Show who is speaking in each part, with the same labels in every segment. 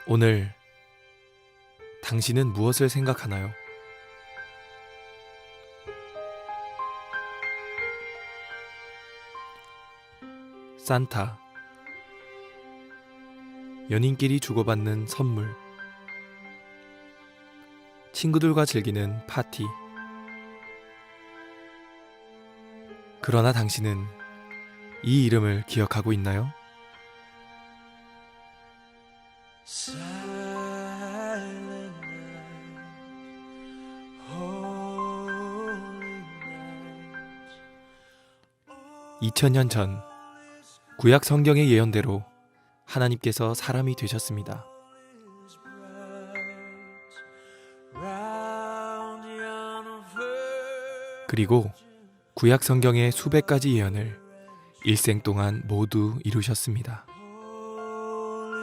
Speaker 1: 오늘 당신은 무엇을 생각하나요? 산타, 연인끼리 주고받는 선물, 친구들과 즐기는 파티. 그러나 당신은 이 이름을 기억하고 있나요?
Speaker 2: Silent night, holy night.
Speaker 1: 2000년 전 구약 성경의 예언대로 하나님께서 사람이 되셨습니다.
Speaker 2: Round yon virgin,
Speaker 1: 그리고 구약 성경의 수백 가지 예언을 일생 동안 모두 이루셨습니다.
Speaker 2: holy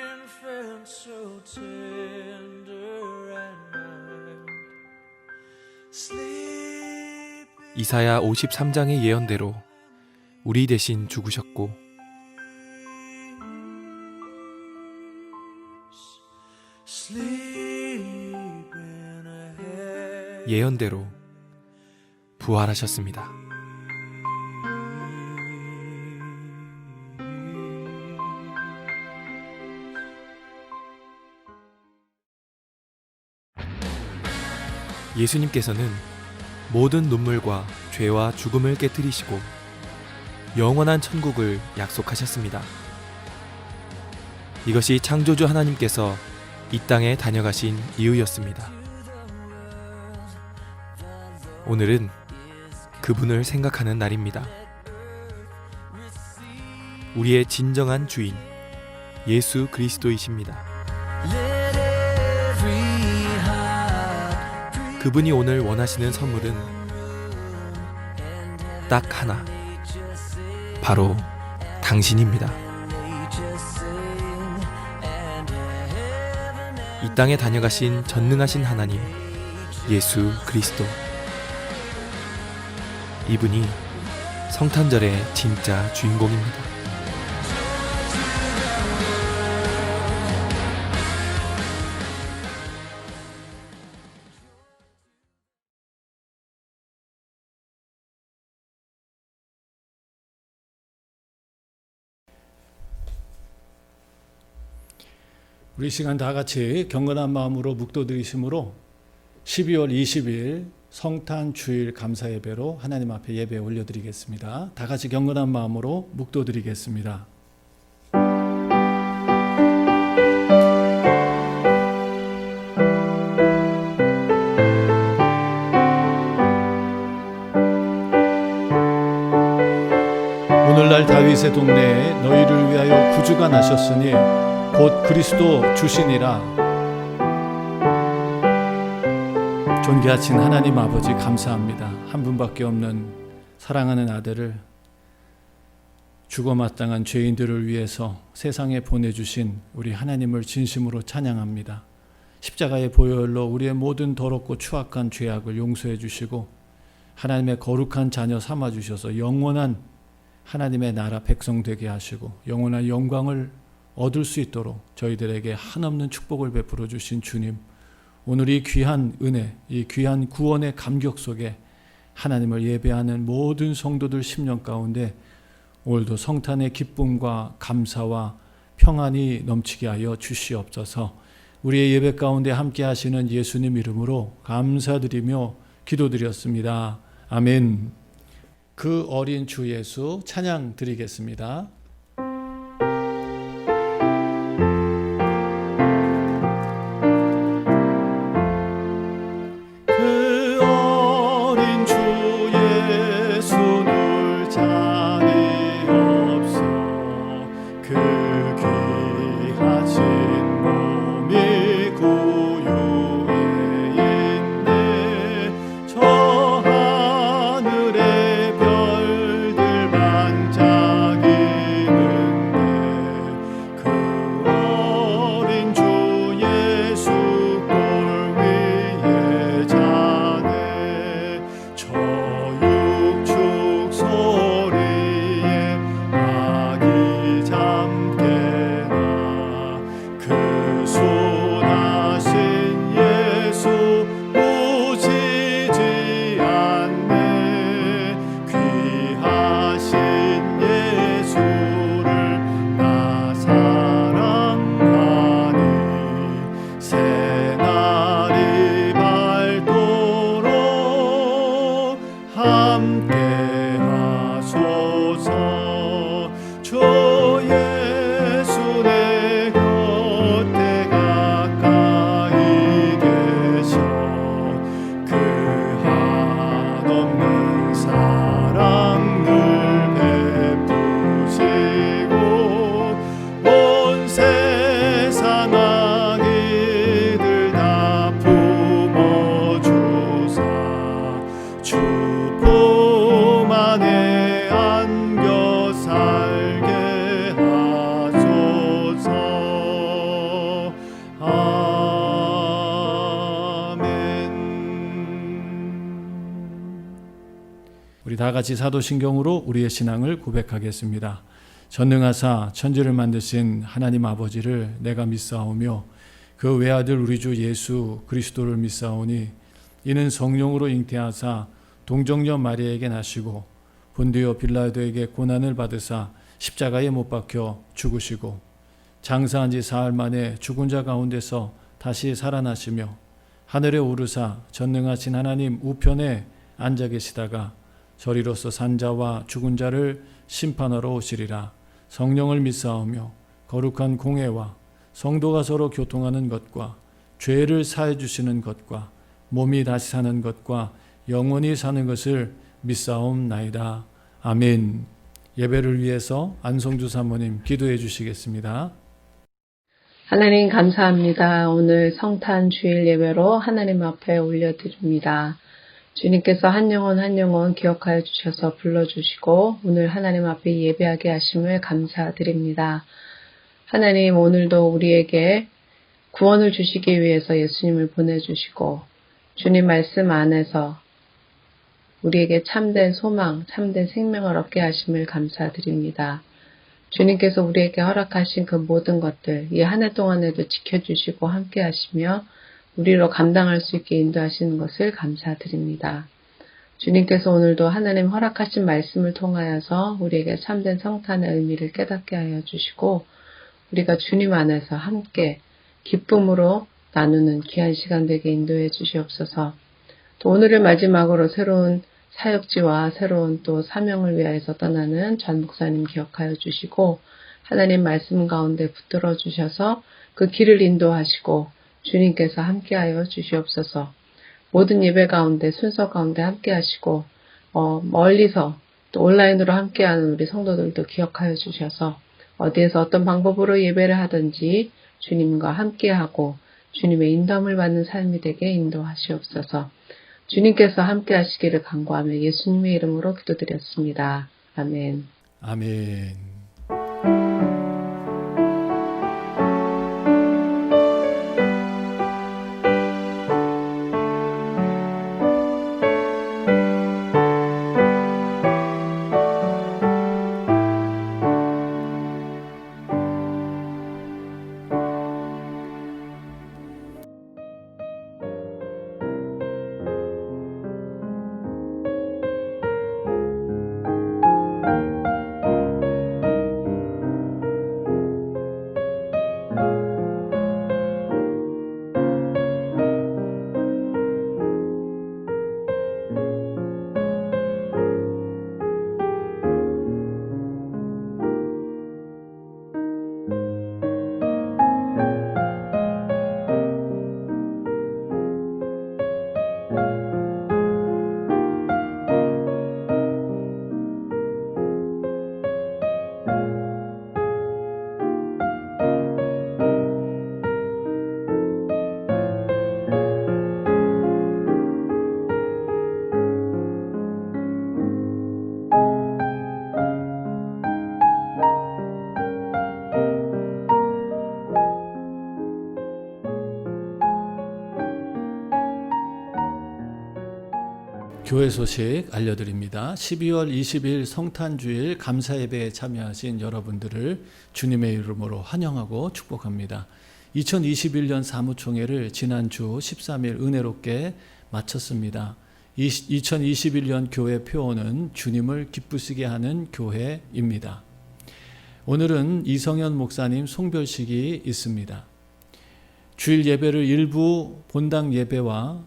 Speaker 2: infant, so tender and mild. Sleep
Speaker 1: 이사야 53장의 예언대로 우리 대신 죽으셨고
Speaker 2: sleep in a heaven.
Speaker 1: 예언대로 부활하셨습니다. 예수님께서는 모든 눈물과 죄와 죽음을 깨뜨리시고 영원한 천국을 약속하셨습니다. 이것이 창조주 하나님께서 이 땅에 다녀가신 이유였습니다. 오늘은 그분을 생각하는 날입니다. 우리의 진정한 주인 예수 그리스도이십니다.
Speaker 2: Let every heart
Speaker 1: 그분이 오늘 원하시는 선물은 딱 하나, 바로 당신입니다. 이 땅에 다녀가신 전능하신 하나님 예수 그리스도, 이분이 성탄절의 진짜 주인공입니다.
Speaker 3: 우리 시간 다 같이 경건한 마음으로 묵도드리심으로 12월 20일 성탄 주일 감사 예배로 하나님 앞에 예배 올려드리겠습니다. 다 같이 경건한 마음으로 묵도드리겠습니다. 오늘날 다윗의 동네에 너희를 위하여 구주가 나셨으니 곧 그리스도 주시니라. 존귀하신 하나님 아버지 감사합니다. 한 분밖에 없는 사랑하는 아들을 죽어마땅한 죄인들을 위해서 세상에 보내주신 우리 하나님을 진심으로 찬양합니다. 십자가의 보혈로 우리의 모든 더럽고 추악한 죄악을 용서해 주시고 하나님의 거룩한 자녀 삼아 주셔서 영원한 하나님의 나라 백성 되게 하시고 영원한 영광을 얻을 수 있도록 저희들에게 한없는 축복을 베풀어 주신 주님, 오늘 이 귀한 은혜, 이 귀한 구원의 감격 속에 하나님을 예배하는 모든 성도들 심령 가운데 오늘도 성탄의 기쁨과 감사와 평안이 넘치게 하여 주시옵소서. 우리의 예배 가운데 함께 하시는 예수님 이름으로 감사드리며 기도드렸습니다. 아멘. 그 어린 주 예수 찬양 드리겠습니다.
Speaker 2: 반짝이
Speaker 3: 우리 다 같이 사도신경으로 우리의 신앙을 고백하겠습니다. 전능하사 천지를 만드신 하나님 아버지를 내가 믿사오며 그 외아들 우리 주 예수 그리스도를 믿사오니 이는 성령으로 잉태하사 동정녀 마리아에게 나시고 본디오 빌라도에게 고난을 받으사 십자가에 못 박혀 죽으시고 장사한 지 사흘 만에 죽은 자 가운데서 다시 살아나시며 하늘에 오르사 전능하신 하나님 우편에 앉아 계시다가 저리로서 산자와 죽은 자를 심판하러 오시리라. 성령을 믿사오며 거룩한 공회와 성도가 서로 교통하는 것과 죄를 사해 주시는 것과 몸이 다시 사는 것과 영원히 사는 것을 믿사옵나이다. 아멘. 예배를 위해서 안성주 사모님 기도해 주시겠습니다.
Speaker 4: 하나님 감사합니다. 오늘 성탄 주일 예배로 하나님 앞에 올려드립니다. 주님께서 한 영혼 기억하여 주셔서 불러주시고 오늘 하나님 앞에 예배하게 하심을 감사드립니다. 하나님 오늘도 우리에게 구원을 주시기 위해서 예수님을 보내주시고 주님 말씀 안에서 우리에게 참된 소망, 참된 생명을 얻게 하심을 감사드립니다. 주님께서 우리에게 허락하신 그 모든 것들 이 한 해 동안에도 지켜주시고 함께 하시며 우리로 감당할 수 있게 인도하시는 것을 감사드립니다. 주님께서 오늘도 하나님 허락하신 말씀을 통하여서 우리에게 참된 성탄의 의미를 깨닫게 하여 주시고 우리가 주님 안에서 함께 기쁨으로 나누는 귀한 시간 되게 인도해 주시옵소서. 또 오늘을 마지막으로 새로운 사역지와 새로운 또 사명을 위하여서 떠나는 전 목사님 기억하여 주시고 하나님 말씀 가운데 붙들어 주셔서 그 길을 인도하시고 주님께서 함께하여 주시옵소서. 모든 예배 가운데 순서 가운데 함께하시고 멀리서 또 온라인으로 함께하는 우리 성도들도 기억하여 주셔서 어디에서 어떤 방법으로 예배를 하든지 주님과 함께하고 주님의 인도함을 받는 삶이 되게 인도하시옵소서. 주님께서 함께하시기를 간구하며 예수님의 이름으로 기도드렸습니다. 아멘.
Speaker 3: 아멘. 교회 소식 알려드립니다. 12월 20일 성탄주일 감사예배에 참여하신 여러분들을 주님의 이름으로 환영하고 축복합니다. 2021년 사무총회를 지난주 13일 은혜롭게 마쳤습니다. 2021년 교회 표어는 주님을 기쁘시게 하는 교회입니다. 오늘은 이성현 목사님 송별식이 있습니다. 주일 예배를 일부 본당 예배와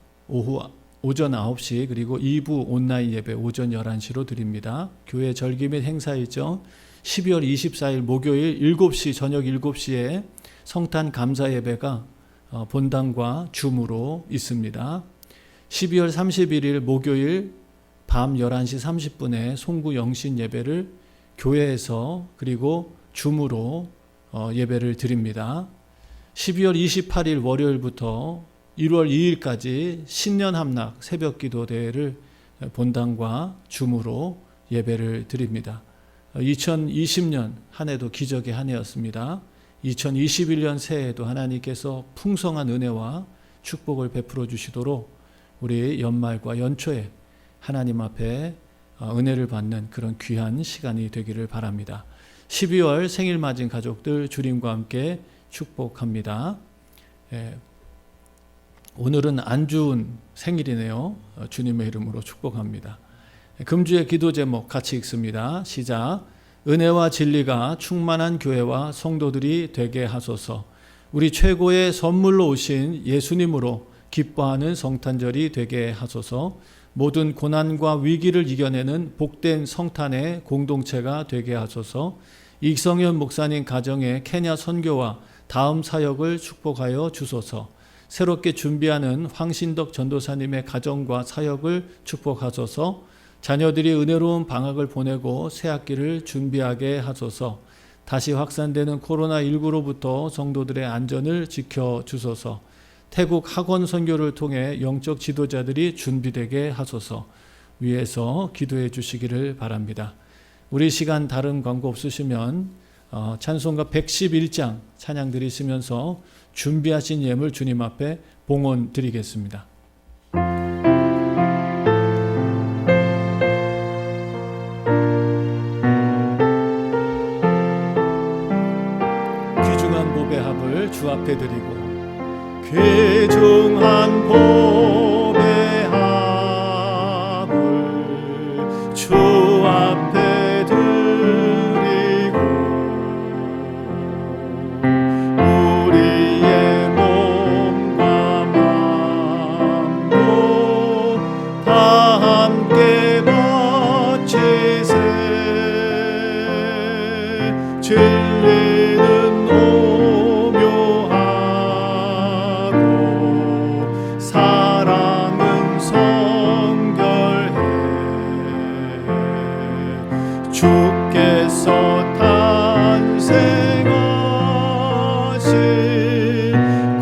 Speaker 3: 오전 9시 그리고 2부 온라인 예배 오전 11시로 드립니다. 교회 절기 및 행사 일정 12월 24일 목요일 7시 저녁 7시에 성탄 감사 예배가 본당과 줌으로 있습니다. 12월 31일 목요일 밤 11시 30분에 송구 영신 예배를 교회에서 그리고 줌으로 예배를 드립니다. 12월 28일 월요일부터 1월 2일까지 신년 함락 새벽 기도 대회를 본당과 줌으로 예배를 드립니다. 2020년 한 해도 기적의 한 해였습니다. 2021년 새해에도 하나님께서 풍성한 은혜와 축복을 베풀어 주시도록 우리 연말과 연초에 하나님 앞에 은혜를 받는 그런 귀한 시간이 되기를 바랍니다. 12월 생일 맞은 가족들 주님과 함께 축복합니다. 오늘은 안주은 생일이네요. 주님의 이름으로 축복합니다. 금주의 기도 제목 같이 읽습니다. 시작. 은혜와 진리가 충만한 교회와 성도들이 되게 하소서. 우리 최고의 선물로 오신 예수님으로 기뻐하는 성탄절이 되게 하소서. 모든 고난과 위기를 이겨내는 복된 성탄의 공동체가 되게 하소서. 이성현 목사님 가정의 케냐 선교와 다음 사역을 축복하여 주소서. 새롭게 준비하는 황신덕 전도사님의 가정과 사역을 축복하소서. 자녀들이 은혜로운 방학을 보내고 새학기를 준비하게 하소서. 다시 확산되는 코로나19로부터 성도들의 안전을 지켜주소서. 태국 학원 선교를 통해 영적 지도자들이 준비되게 하소서. 위에서 기도해 주시기를 바랍니다. 우리 시간 다른 광고 없으시면 찬송가 111장 찬양 드리시면서 준비하신 예물 주님 앞에 봉헌 드리겠습니다. 귀중한 보배 합을 주 앞에 드리고 귀중한 보배 합을 주 앞에 드리고 우리의 몸과 마음도 다 함께 바치세. 진리는 오묘하고 사랑은 성결해. 주께서 탄생하신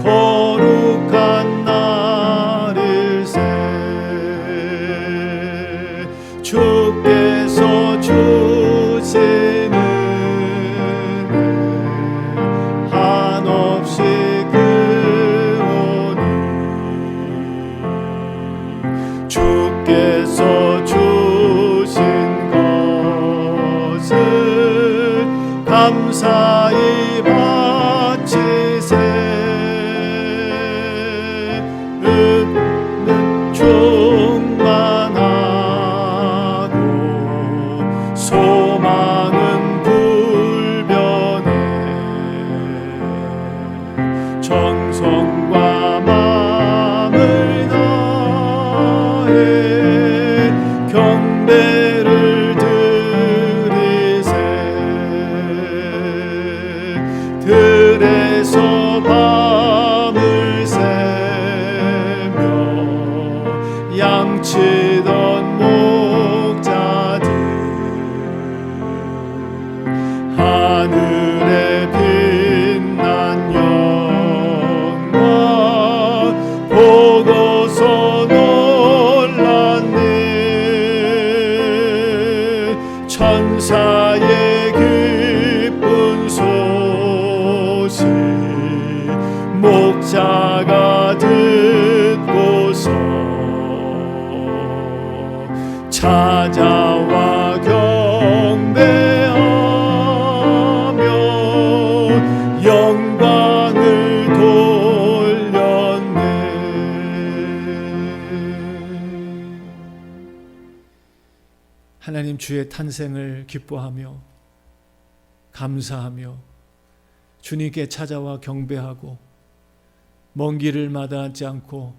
Speaker 3: 거룩한 날일세. 주께서 주시는 한없이 그오니 주께서 주신 것을 감사히 바치세. 은은 충만하고 소망은 불변해. 정성과 마음을 다해 경배를 드리세. 들에서 밤을 새며 양치던 목자들 하늘에 빛난 영광 보고서 놀랐네. 천사의 기쁜 소식 목자가 듣고서 찾아와 경배하며 영광을 돌렸네. 하나님 주의 탄생을 기뻐하며 감사하며 주님께 찾아와 경배하고 먼 길을 마다하지 않고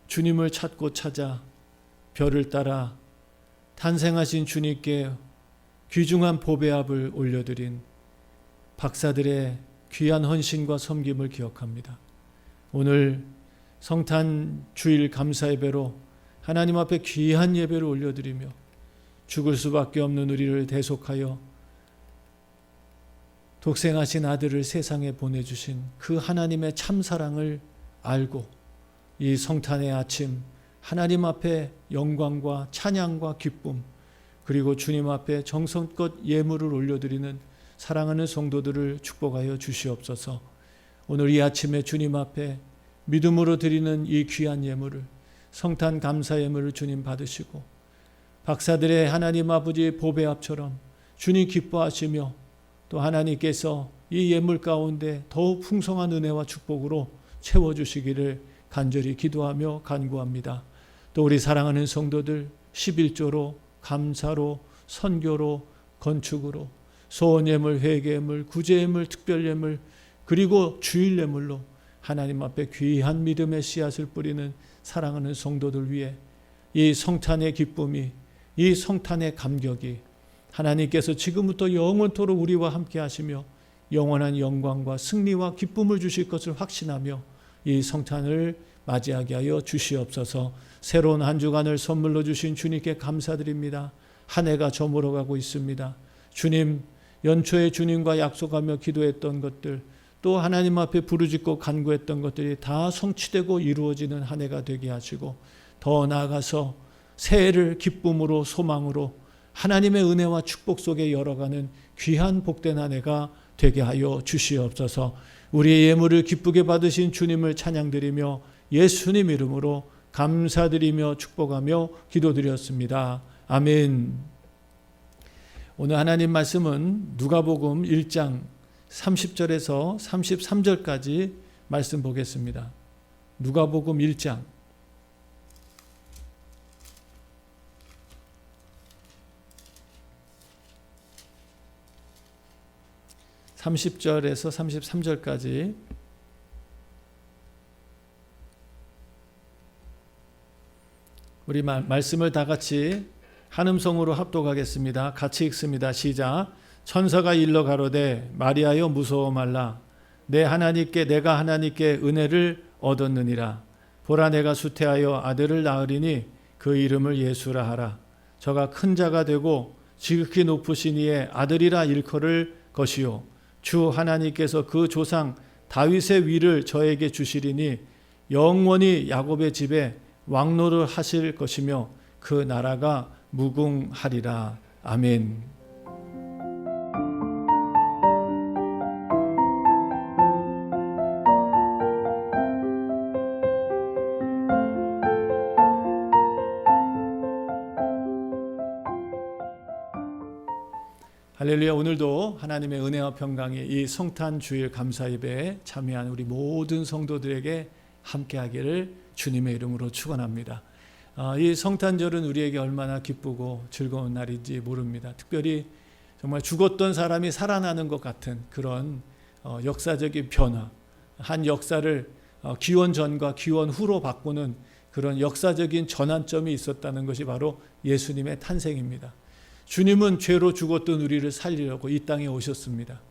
Speaker 3: 주님을 찾고 찾아 별을 따라 탄생하신 주님께 귀중한 보배합을 올려드린 박사들의 귀한 헌신과 섬김을 기억합니다. 오늘 성탄 주일 감사 예배로 하나님 앞에 귀한 예배를 올려드리며 죽을 수밖에 없는 우리를 대속하여 독생하신 아들을 세상에 보내주신 그 하나님의 참사랑을 알고 이 성탄의 아침 하나님 앞에 영광과 찬양과 기쁨 그리고 주님 앞에 정성껏 예물을 올려드리는 사랑하는 성도들을 축복하여 주시옵소서. 오늘 이 아침에 주님 앞에 믿음으로 드리는 이 귀한 예물을 성탄 감사 예물을 주님 받으시고 박사들의 하나님 아버지 보배합처럼 주님 기뻐하시며 또 하나님께서 이 예물 가운데 더욱 풍성한 은혜와 축복으로 채워주시기를 간절히 기도하며 간구합니다. 또 우리 사랑하는 성도들 11조로 감사로 선교로 건축으로 소원예물 회개예물 구제예물 특별예물 그리고 주일예물로 하나님 앞에 귀한 믿음의 씨앗을 뿌리는 사랑하는 성도들 위해 이 성탄의 기쁨이 이 성탄의 감격이 하나님께서 지금부터 영원토록 우리와 함께 하시며 영원한 영광과 승리와 기쁨을 주실 것을 확신하며 이 성탄을 맞이하게 하여 주시옵소서. 새로운 한 주간을 선물로 주신 주님께 감사드립니다. 한 해가 저물어가고 있습니다. 주님, 연초에 주님과 약속하며 기도했던 것들 또 하나님 앞에 부르짖고 간구했던 것들이 다 성취되고 이루어지는 한 해가 되게 하시고 더 나아가서 새해를 기쁨으로 소망으로 하나님의 은혜와 축복 속에 열어가는 귀한 복된 한 해가 되게 하여 주시옵소서. 우리의 예물을 기쁘게 받으신 주님을 찬양드리며 예수님 이름으로 감사드리며 축복하며 기도드렸습니다. 아멘. 오늘 하나님 말씀은 누가복음 1장 30절에서 33절까지 말씀 보겠습니다. 누가복음 1장 30절에서 33절까지 우리 말씀을 다 같이 한음성으로 합독하겠습니다. 같이 읽습니다. 시작. 천사가 일러 가로되 마리아여 무서워 말라. 내가 하나님께 은혜를 얻었느니라. 보라 내가 수태하여 아들을 낳으리니 그 이름을 예수라 하라. 저가 큰 자가 되고 지극히 높으신 이의 아들이라 일컬을 것이요 주 하나님께서 그 조상 다윗의 위를 저에게 주시리니 영원히 야곱의 집에 왕노를 하실 것이며 그 나라가 무궁하리라. 아멘. 할렐루야. 오늘도 하나님의 은혜와 평강이 이 성탄 주일 감사 예배에 참여한 우리 모든 성도들에게 함께하기를 주님의 이름으로 축원합니다. 이 성탄절은 우리에게 얼마나 기쁘고 즐거운 날인지 모릅니다. 특별히 정말 죽었던 사람이 살아나는 것 같은 그런 역사적인 변화, 한 역사를 기원 전과 기원 후로 바꾸는 그런 역사적인 전환점이 있었다는 것이 바로 예수님의 탄생입니다. 주님은 죄로 죽었던 우리를 살리려고 이 땅에 오셨습니다.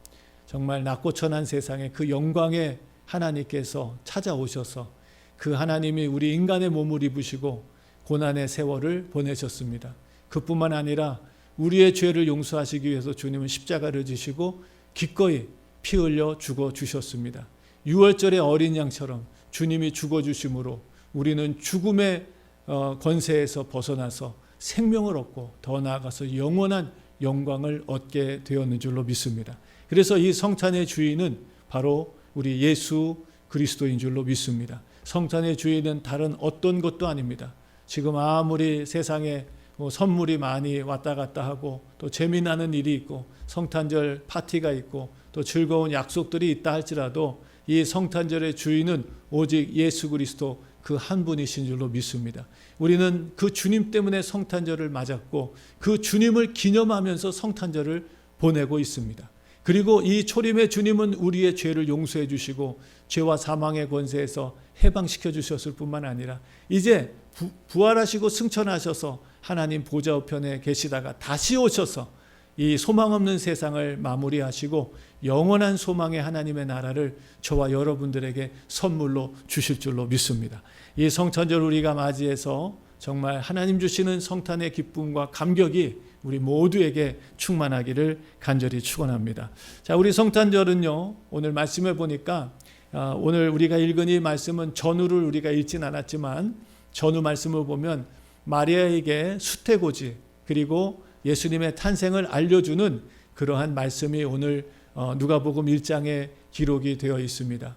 Speaker 3: 정말 낮고 천한 세상에 그 영광의 하나님께서 찾아오셔서 그 하나님이 우리 인간의 몸을 입으시고 고난의 세월을 보내셨습니다. 그뿐만 아니라 우리의 죄를 용서하시기 위해서 주님은 십자가를 지시고 기꺼이 피 흘려 죽어주셨습니다. 6월절의 어린 양처럼 주님이 죽어주심으로 우리는 죽음의 권세에서 벗어나서 생명을 얻고 더 나아가서 영원한 영광을 얻게 되었는 줄로 믿습니다. 그래서 이 성탄의 주인은 바로 우리 예수 그리스도인 줄로 믿습니다. 성탄의 주인은 다른 어떤 것도 아닙니다. 지금 아무리 세상에 선물이 많이 왔다 갔다 하고 또 재미나는 일이 있고 성탄절 파티가 있고 또 즐거운 약속들이 있다 할지라도 이 성탄절의 주인은 오직 예수 그리스도 그 한 분이신 줄로 믿습니다. 우리는 그 주님 때문에 성탄절을 맞았고 그 주님을 기념하면서 성탄절을 보내고 있습니다. 그리고 이 초림의 주님은 우리의 죄를 용서해 주시고 죄와 사망의 권세에서 해방시켜 주셨을 뿐만 아니라 이제 부활하시고 승천하셔서 하나님 보좌 우편에 계시다가 다시 오셔서 이 소망 없는 세상을 마무리하시고 영원한 소망의 하나님의 나라를 저와 여러분들에게 선물로 주실 줄로 믿습니다. 이 성탄절 우리가 맞이해서 정말 하나님 주시는 성탄의 기쁨과 감격이 우리 모두에게 충만하기를 간절히 축원합니다. 자, 우리 성탄절은요, 오늘 말씀해 보니까 오늘 우리가 읽은 이 말씀은 전후를 우리가 읽진 않았지만 전후 말씀을 보면 마리아에게 수태고지 그리고 예수님의 탄생을 알려주는 그러한 말씀이 오늘 누가복음 1장에 기록이 되어 있습니다.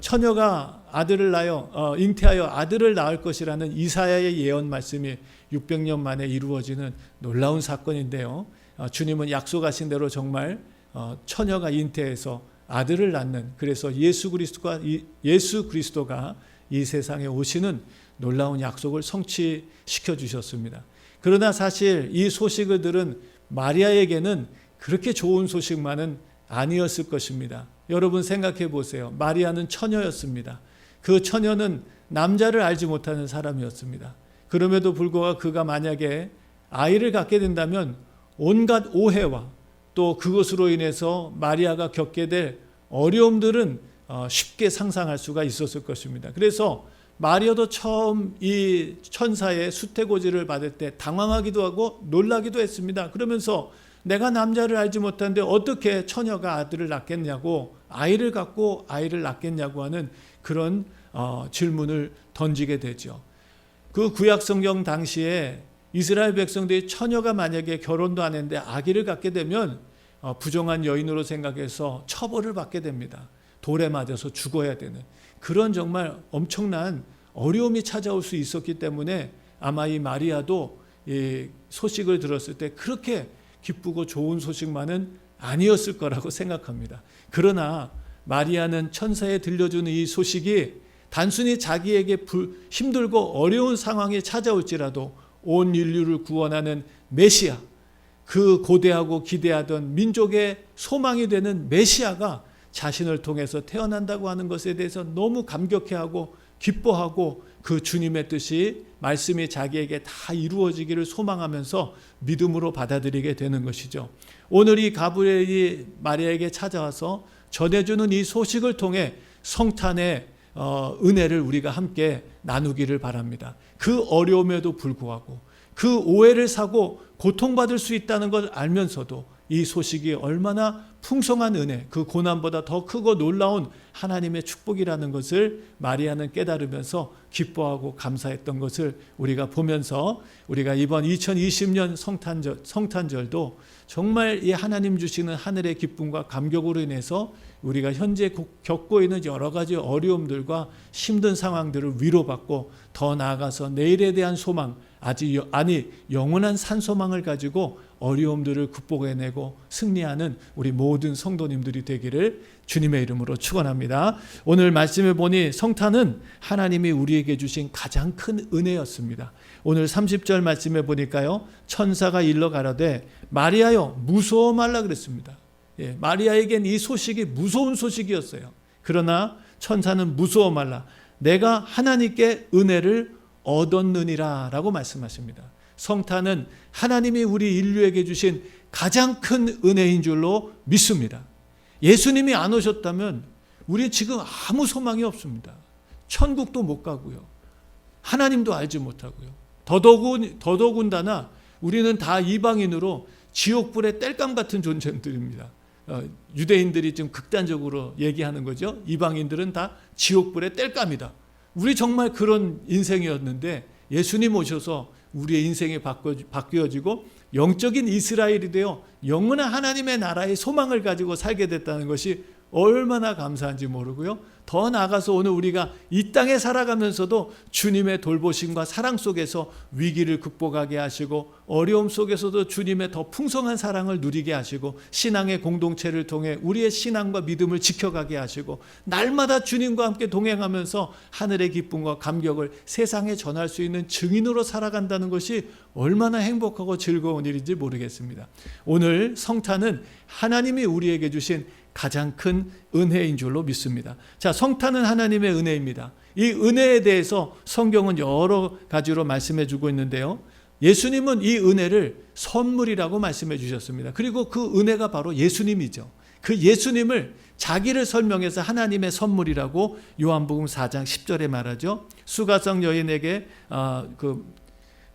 Speaker 3: 처녀가 아들을 낳아 잉태하여 아들을 낳을 것이라는 이사야의 예언 말씀이 600년 만에 이루어지는 놀라운 사건인데요. 주님은 약속하신 대로 정말 처녀가 잉태해서 아들을 낳는, 그래서 예수 그리스도가 이 세상에 오시는 놀라운 약속을 성취시켜 주셨습니다. 그러나 사실 이 소식을 들은 마리아에게는 그렇게 좋은 소식만은 아니었을 것입니다. 여러분 생각해 보세요. 마리아는 처녀였습니다. 그 처녀는 남자를 알지 못하는 사람이었습니다. 그럼에도 불구하고 그가 만약에 아이를 갖게 된다면 온갖 오해와 또 그것으로 인해서 마리아가 겪게 될 어려움들은 쉽게 상상할 수가 있었을 것입니다. 그래서 마리아도 처음 이 천사의 수태고지를 받을 때 당황하기도 하고 놀라기도 했습니다. 그러면서 내가 남자를 알지 못하는데 어떻게 처녀가 아들을 낳겠냐고, 아이를 갖고 아이를 낳겠냐고 하는 그런 질문을 던지게 되죠. 그 구약 성경 당시에 이스라엘 백성들이 처녀가 만약에 결혼도 안 했는데 아기를 갖게 되면 부정한 여인으로 생각해서 처벌을 받게 됩니다. 돌에 맞아서 죽어야 되는 그런 정말 엄청난 어려움이 찾아올 수 있었기 때문에 아마 이 마리아도 이 소식을 들었을 때 그렇게 기쁘고 좋은 소식만은 아니었을 거라고 생각합니다. 그러나 마리아는 천사에 들려주는 이 소식이 단순히 자기에게 힘들고 어려운 상황이 찾아올지라도 온 인류를 구원하는 메시아, 그 고대하고 기대하던 민족의 소망이 되는 메시아가 자신을 통해서 태어난다고 하는 것에 대해서 너무 감격해하고 기뻐하고 그 주님의 뜻이 말씀이 자기에게 다 이루어지기를 소망하면서 믿음으로 받아들이게 되는 것이죠. 오늘 이 가브리엘이 마리아에게 찾아와서 전해주는 이 소식을 통해 성탄의 은혜를 우리가 함께 나누기를 바랍니다. 그 어려움에도 불구하고 그 오해를 사고 고통받을 수 있다는 걸 알면서도 이 소식이 얼마나 풍성한 은혜, 그 고난보다 더 크고 놀라운 하나님의 축복이라는 것을 마리아는 깨달으면서 기뻐하고 감사했던 것을 우리가 보면서 우리가 이번 2020년 성탄절도 정말 이 하나님 주시는 하늘의 기쁨과 감격으로 인해서 우리가 현재 겪고 있는 여러 가지 어려움들과 힘든 상황들을 위로받고 더 나아가서 내일에 대한 소망, 영원한 산소망을 가지고 어려움들을 극복해내고 승리하는 우리 모든 성도님들이 되기를 주님의 이름으로 축원합니다. 오늘 말씀에 보니 성탄은 하나님이 우리에게 주신 가장 큰 은혜였습니다. 오늘 30절 말씀에 보니까요, 천사가 일러 가라되 마리아여 무서워 말라 그랬습니다. 마리아에겐 이 소식이 무서운 소식이었어요. 그러나 천사는 무서워 말라, 내가 하나님께 은혜를 얻었느니라 라고 말씀하십니다. 성탄은 하나님이 우리 인류에게 주신 가장 큰 은혜인 줄로 믿습니다. 예수님이 안 오셨다면 우리 지금 아무 소망이 없습니다. 천국도 못 가고요, 하나님도 알지 못하고요, 더더군다나 우리는 다 이방인으로 지옥불의 땔감 같은 존재들입니다. 유대인들이 지금 극단적으로 얘기하는 거죠. 이방인들은 다 지옥불의 땔감이다. 우리 정말 그런 인생이었는데 예수님 오셔서 우리의 인생이 바뀌어지고 영적인 이스라엘이 되어 영원한 하나님의 나라의 소망을 가지고 살게 됐다는 것이 얼마나 감사한지 모르고요. 더 나아가서 오늘 우리가 이 땅에 살아가면서도 주님의 돌보심과 사랑 속에서 위기를 극복하게 하시고 어려움 속에서도 주님의 더 풍성한 사랑을 누리게 하시고 신앙의 공동체를 통해 우리의 신앙과 믿음을 지켜가게 하시고 날마다 주님과 함께 동행하면서 하늘의 기쁨과 감격을 세상에 전할 수 있는 증인으로 살아간다는 것이 얼마나 행복하고 즐거운 일인지 모르겠습니다. 오늘 성탄은 하나님이 우리에게 주신 가장 큰 은혜인 줄로 믿습니다. 자, 성탄은 하나님의 은혜입니다. 이 은혜에 대해서 성경은 여러 가지로 말씀해 주고 있는데요, 예수님은 이 은혜를 선물이라고 말씀해 주셨습니다. 그리고 그 은혜가 바로 예수님이죠. 그 예수님을 자기를 설명해서 하나님의 선물이라고 요한복음 4장 10절에 말하죠. 수가성 여인에게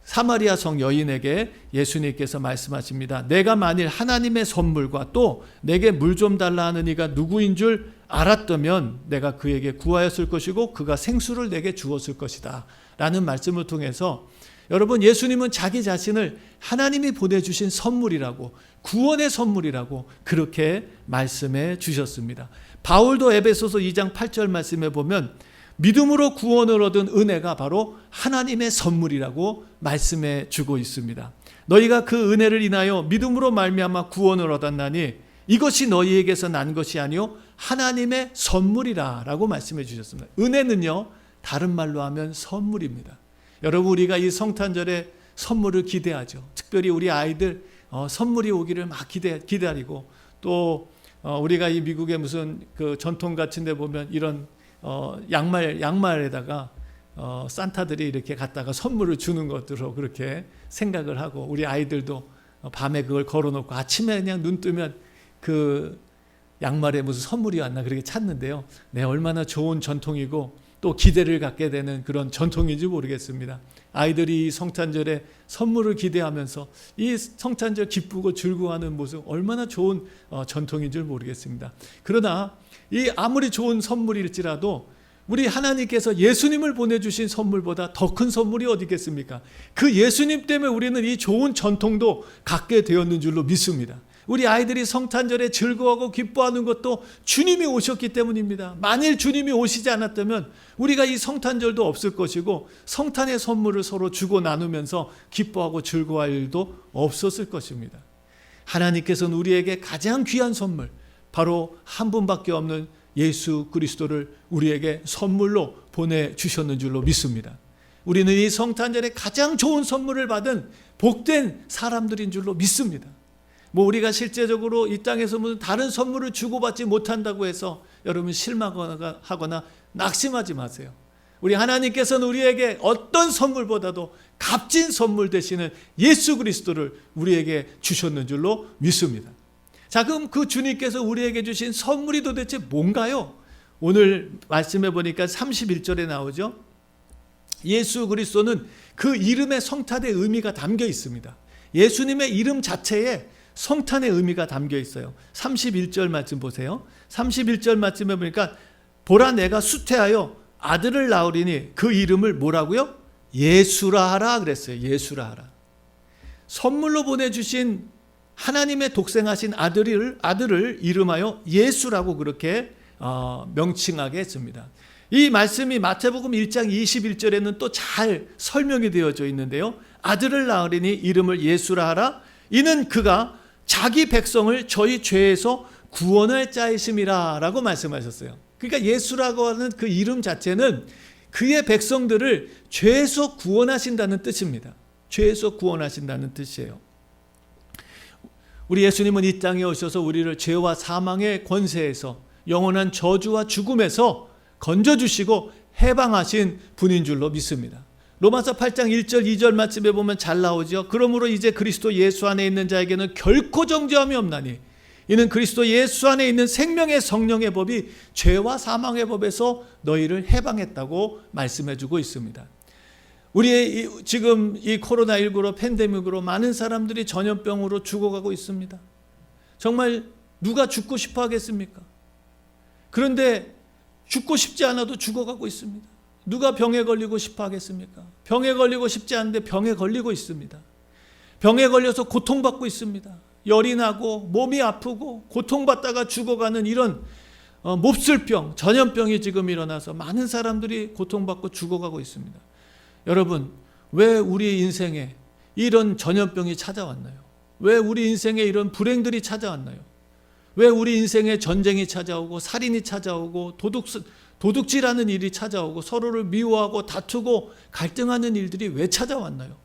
Speaker 3: 사마리아 성 여인에게 예수님께서 말씀하십니다. 내가 만일 하나님의 선물과 또 내게 물 좀 달라 하는 이가 누구인 줄 알았다면 내가 그에게 구하였을 것이고 그가 생수를 내게 주었을 것이다 라는 말씀을 통해서 여러분, 예수님은 자기 자신을 하나님이 보내주신 선물이라고, 구원의 선물이라고 그렇게 말씀해 주셨습니다. 바울도 에베소서 2장 8절 말씀에 보면 믿음으로 구원을 얻은 은혜가 바로 하나님의 선물이라고 말씀해 주고 있습니다. 너희가 그 은혜를 인하여 믿음으로 말미암아 구원을 얻었나니 이것이 너희에게서 난 것이 아니요 하나님의 선물이라 라고 말씀해 주셨습니다. 은혜는요, 다른 말로 하면 선물입니다. 여러분, 우리가 이 성탄절에 선물을 기대하죠. 특별히 우리 아이들 선물이 오기를 막 기다리고, 또 우리가 이 미국의 무슨 그 전통 같은 데 보면 이런 양말에다가 산타들이 이렇게 갖다가 선물을 주는 것으로 그렇게 생각을 하고, 우리 아이들도 밤에 그걸 걸어놓고 아침에 그냥 눈 뜨면 그 양말에 무슨 선물이 왔나 그렇게 찾는데요. 네, 얼마나 좋은 전통이고 또 기대를 갖게 되는 그런 전통인지 모르겠습니다. 아이들이 이 성탄절에 선물을 기대하면서 이 성탄절 기쁘고 즐거워하는 모습, 얼마나 좋은 전통인 줄 모르겠습니다. 그러나 이 아무리 좋은 선물일지라도 우리 하나님께서 예수님을 보내주신 선물보다 더 큰 선물이 어디 있겠습니까? 그 예수님 때문에 우리는 이 좋은 전통도 갖게 되었는 줄로 믿습니다. 우리 아이들이 성탄절에 즐거워하고 기뻐하는 것도 주님이 오셨기 때문입니다. 만일 주님이 오시지 않았다면 우리가 이 성탄절도 없을 것이고, 성탄의 선물을 서로 주고 나누면서 기뻐하고 즐거워할 일도 없었을 것입니다. 하나님께서는 우리에게 가장 귀한 선물, 바로 한 분밖에 없는 예수 그리스도를 우리에게 선물로 보내주셨는 줄로 믿습니다. 우리는 이 성탄절에 가장 좋은 선물을 받은 복된 사람들인 줄로 믿습니다. 우리가 실제적으로 이 땅에서 무슨 다른 선물을 주고받지 못한다고 해서 여러분 실망하거나 낙심하지 마세요. 우리 하나님께서는 우리에게 어떤 선물보다도 값진 선물 되시는 예수 그리스도를 우리에게 주셨는 줄로 믿습니다. 자, 그럼 그 주님께서 우리에게 주신 선물이 도대체 뭔가요? 오늘 말씀해 보니까 31절에 나오죠. 예수 그리스도는 그 이름의 성탄의 의미가 담겨 있습니다. 예수님의 이름 자체에 성탄의 의미가 담겨 있어요. 31절 말씀 보세요. 31절 말씀에 보니까 보라, 내가 수태하여 아들을 낳으리니 그 이름을 뭐라고요? 예수라 하라 그랬어요. 예수라 하라. 선물로 보내주신 하나님의 독생하신 아들을 이름하여 예수라고 그렇게 명칭하게 했습니다. 이 말씀이 마태복음 1장 21절에는 또 잘 설명이 되어져 있는데요. 아들을 낳으리니 이름을 예수라 하라. 이는 그가 자기 백성을 저희 죄에서 구원할 자이심이라 라고 말씀하셨어요. 그러니까 예수라고 하는 그 이름 자체는 그의 백성들을 죄에서 구원하신다는 뜻입니다. 죄에서 구원하신다는 뜻이에요. 우리 예수님은 이 땅에 오셔서 우리를 죄와 사망의 권세에서, 영원한 저주와 죽음에서 건져주시고 해방하신 분인 줄로 믿습니다. 로마서 8장 1절 2절 말씀에 보면 잘 나오죠. 그러므로 이제 그리스도 예수 안에 있는 자에게는 결코 정죄함이 없나니 이는 그리스도 예수 안에 있는 생명의 성령의 법이 죄와 사망의 법에서 너희를 해방했다고 말씀해주고 있습니다. 우리의 지금 이 코로나19로 팬데믹으로 많은 사람들이 전염병으로 죽어가고 있습니다. 정말 누가 죽고 싶어 하겠습니까? 그런데 죽고 싶지 않아도 죽어가고 있습니다. 누가 병에 걸리고 싶어 하겠습니까? 병에 걸리고 싶지 않은데 병에 걸리고 있습니다. 병에 걸려서 고통받고 있습니다. 열이 나고 몸이 아프고 고통받다가 죽어가는 이런 몹쓸병, 전염병이 지금 일어나서 많은 사람들이 고통받고 죽어가고 있습니다. 여러분, 왜 우리 인생에 이런 전염병이 찾아왔나요? 왜 우리 인생에 이런 불행들이 찾아왔나요? 왜 우리 인생에 전쟁이 찾아오고 살인이 찾아오고 도둑질하는 일이 찾아오고 서로를 미워하고 다투고 갈등하는 일들이 왜 찾아왔나요?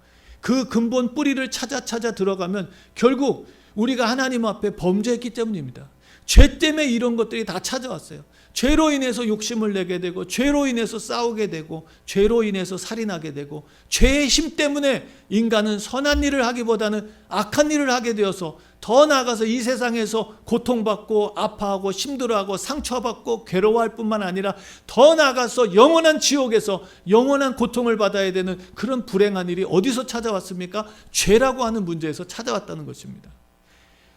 Speaker 3: 그 근본 뿌리를 찾아 들어가면 결국 우리가 하나님 앞에 범죄했기 때문입니다. 죄 때문에 이런 것들이 다 찾아왔어요. 죄로 인해서 욕심을 내게 되고, 죄로 인해서 싸우게 되고, 죄로 인해서 살인하게 되고, 죄의 힘 때문에 인간은 선한 일을 하기보다는 악한 일을 하게 되어서 더 나아가서 이 세상에서 고통받고 아파하고 힘들어하고 상처받고 괴로워할 뿐만 아니라 더 나아가서 영원한 지옥에서 영원한 고통을 받아야 되는 그런 불행한 일이 어디서 찾아왔습니까? 죄라고 하는 문제에서 찾아왔다는 것입니다.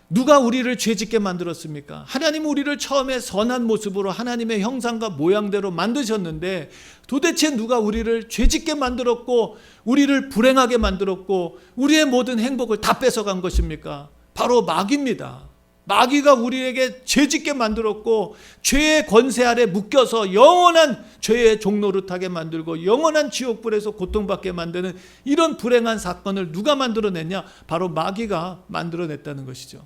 Speaker 3: 누가 우리를 죄짓게 만들었습니까? 하나님은 우리를 처음에 선한 모습으로 하나님의 형상과 모양대로 만드셨는데 도대체 누가 우리를 죄짓게 만들었고 우리를 불행하게 만들었고 우리의 모든 행복을 다 뺏어간 것입니까? 바로 마귀입니다. 마귀가 우리에게 죄짓게 만들었고 죄의 권세 아래 묶여서 영원한 죄의 종노릇하게 만들고 영원한 지옥불에서 고통받게 만드는 이런 불행한 사건을 누가 만들어냈냐? 바로 마귀가 만들어냈다는 것이죠.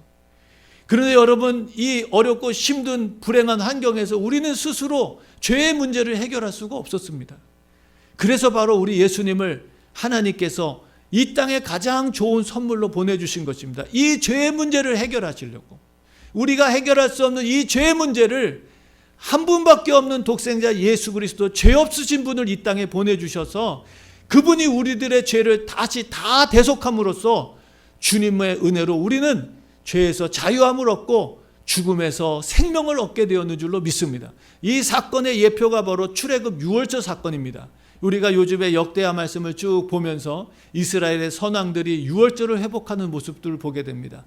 Speaker 3: 그런데 여러분, 이 어렵고 힘든 불행한 환경에서 우리는 스스로 죄의 문제를 해결할 수가 없었습니다. 그래서 바로 우리 예수님을 하나님께서 이 땅에 가장 좋은 선물로 보내주신 것입니다. 이 죄의 문제를 해결하시려고. 우리가 해결할 수 없는 이 죄의 문제를 한 분밖에 없는 독생자 예수 그리스도, 죄 없으신 분을 이 땅에 보내주셔서 그분이 우리들의 죄를 다시 다 대속함으로써 주님의 은혜로 우리는 죄에서 자유함을 얻고 죽음에서 생명을 얻게 되었는 줄로 믿습니다. 이 사건의 예표가 바로 출애굽 유월절 사건입니다. 우리가 요즘에 역대하 말씀을 쭉 보면서 이스라엘의 선왕들이 유월절을 회복하는 모습들을 보게 됩니다.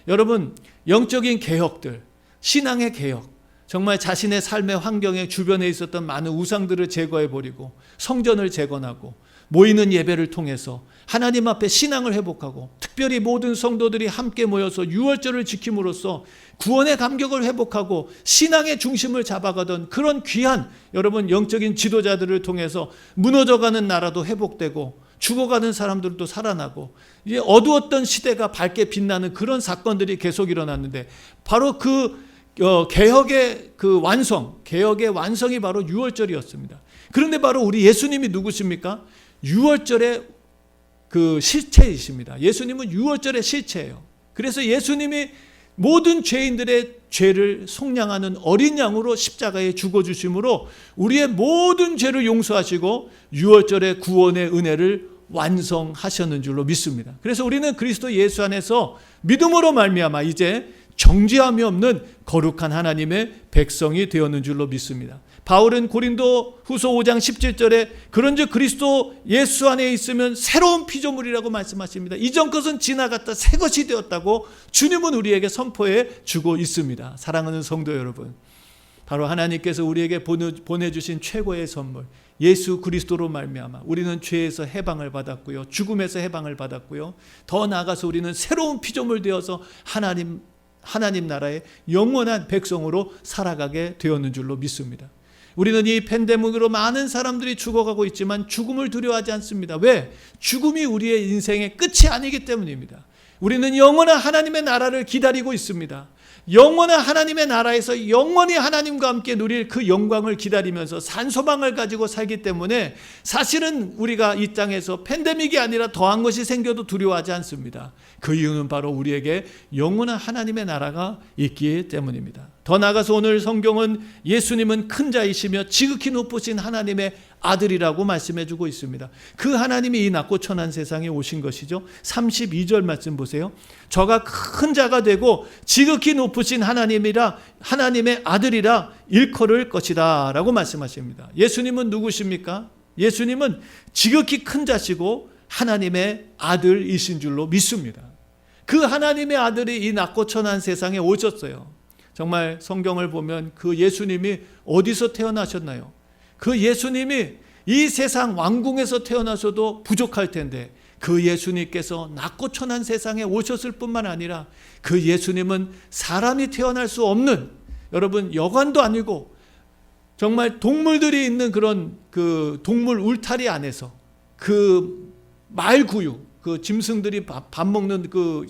Speaker 3: 여러분, 영적인 개혁들, 신앙의 개혁, 정말 자신의 삶의 환경에 주변에 있었던 많은 우상들을 제거해버리고 성전을 재건하고 모이는 예배를 통해서 하나님 앞에 신앙을 회복하고 특별히 모든 성도들이 함께 모여서 유월절을 지킴으로써 구원의 감격을 회복하고 신앙의 중심을 잡아가던 그런 귀한 여러분 영적인 지도자들을 통해서 무너져가는 나라도 회복되고 죽어가는 사람들도 살아나고 이제 어두웠던 시대가 밝게 빛나는 그런 사건들이 계속 일어났는데 바로 그 개혁의 그 완성, 개혁의 완성이 바로 유월절이었습니다. 그런데 바로 우리 예수님이 누구십니까? 유월절의 그 실체이십니다. 예수님은 유월절의 실체예요. 그래서 예수님이 모든 죄인들의 죄를 속량하는 어린 양으로 십자가에 죽어주심으로 우리의 모든 죄를 용서하시고 유월절의 구원의 은혜를 완성하셨는 줄로 믿습니다. 그래서 우리는 그리스도 예수 안에서 믿음으로 말미암아 이제 정죄함이 없는 거룩한 하나님의 백성이 되었는 줄로 믿습니다. 바울은 고린도 후서 5장 17절에 그런즉 그리스도 예수 안에 있으면 새로운 피조물이라고 말씀하십니다. 이전 것은 지나갔다 새 것이 되었다고 주님은 우리에게 선포해 주고 있습니다. 사랑하는 성도 여러분, 바로 하나님께서 우리에게 보내주신 최고의 선물 예수 그리스도로 말미암아 우리는 죄에서 해방을 받았고요, 죽음에서 해방을 받았고요, 더 나아가서 우리는 새로운 피조물 되어서 하나님 나라의 영원한 백성으로 살아가게 되었는 줄로 믿습니다. 우리는 이 팬데믹으로 많은 사람들이 죽어가고 있지만 죽음을 두려워하지 않습니다. 왜? 죽음이 우리의 인생의 끝이 아니기 때문입니다. 우리는 영원한 하나님의 나라를 기다리고 있습니다. 영원한 하나님의 나라에서 영원히 하나님과 함께 누릴 그 영광을 기다리면서 산소망을 가지고 살기 때문에 사실은 우리가 이 땅에서 팬데믹이 아니라 더한 것이 생겨도 두려워하지 않습니다. 그 이유는 바로 우리에게 영원한 하나님의 나라가 있기 때문입니다. 더 나아가서 오늘 성경은 예수님은 큰 자이시며 지극히 높으신 하나님의 아들이라고 말씀해주고 있습니다. 그 하나님이 이 낮고 천한 세상에 오신 것이죠. 32절 말씀 보세요. 저가 큰 자가 되고 지극히 높으신 하나님의 아들이라 일컬을 것이다 라고 말씀하십니다. 예수님은 누구십니까? 예수님은 지극히 큰 자시고 하나님의 아들이신 줄로 믿습니다. 그 하나님의 아들이 이 낮고 천한 세상에 오셨어요. 정말 성경을 보면 그 예수님이 어디서 태어나셨나요? 그 예수님이 이 세상 왕궁에서 태어나서도 부족할 텐데 그 예수님께서 낮고 천한 세상에 오셨을 뿐만 아니라 그 예수님은 사람이 태어날 수 없는, 여러분 여관도 아니고 정말 동물들이 있는 그런 그 동물 울타리 안에서 그 말구유, 그 짐승들이 밥 먹는 그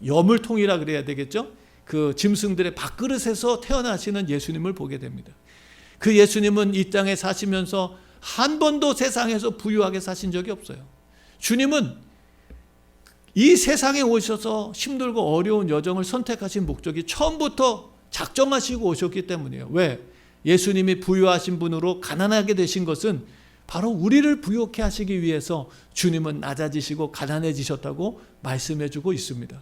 Speaker 3: 여물통이라 그래야 되겠죠? 그 짐승들의 밥그릇에서 태어나시는 예수님을 보게 됩니다. 그 예수님은 이 땅에 사시면서 한 번도 세상에서 부유하게 사신 적이 없어요. 주님은 이 세상에 오셔서 힘들고 어려운 여정을 선택하신 목적이 처음부터 작정하시고 오셨기 때문이에요. 왜? 예수님이 부유하신 분으로 가난하게 되신 것은 바로 우리를 부유케 하시기 위해서 주님은 낮아지시고 가난해지셨다고 말씀해주고 있습니다.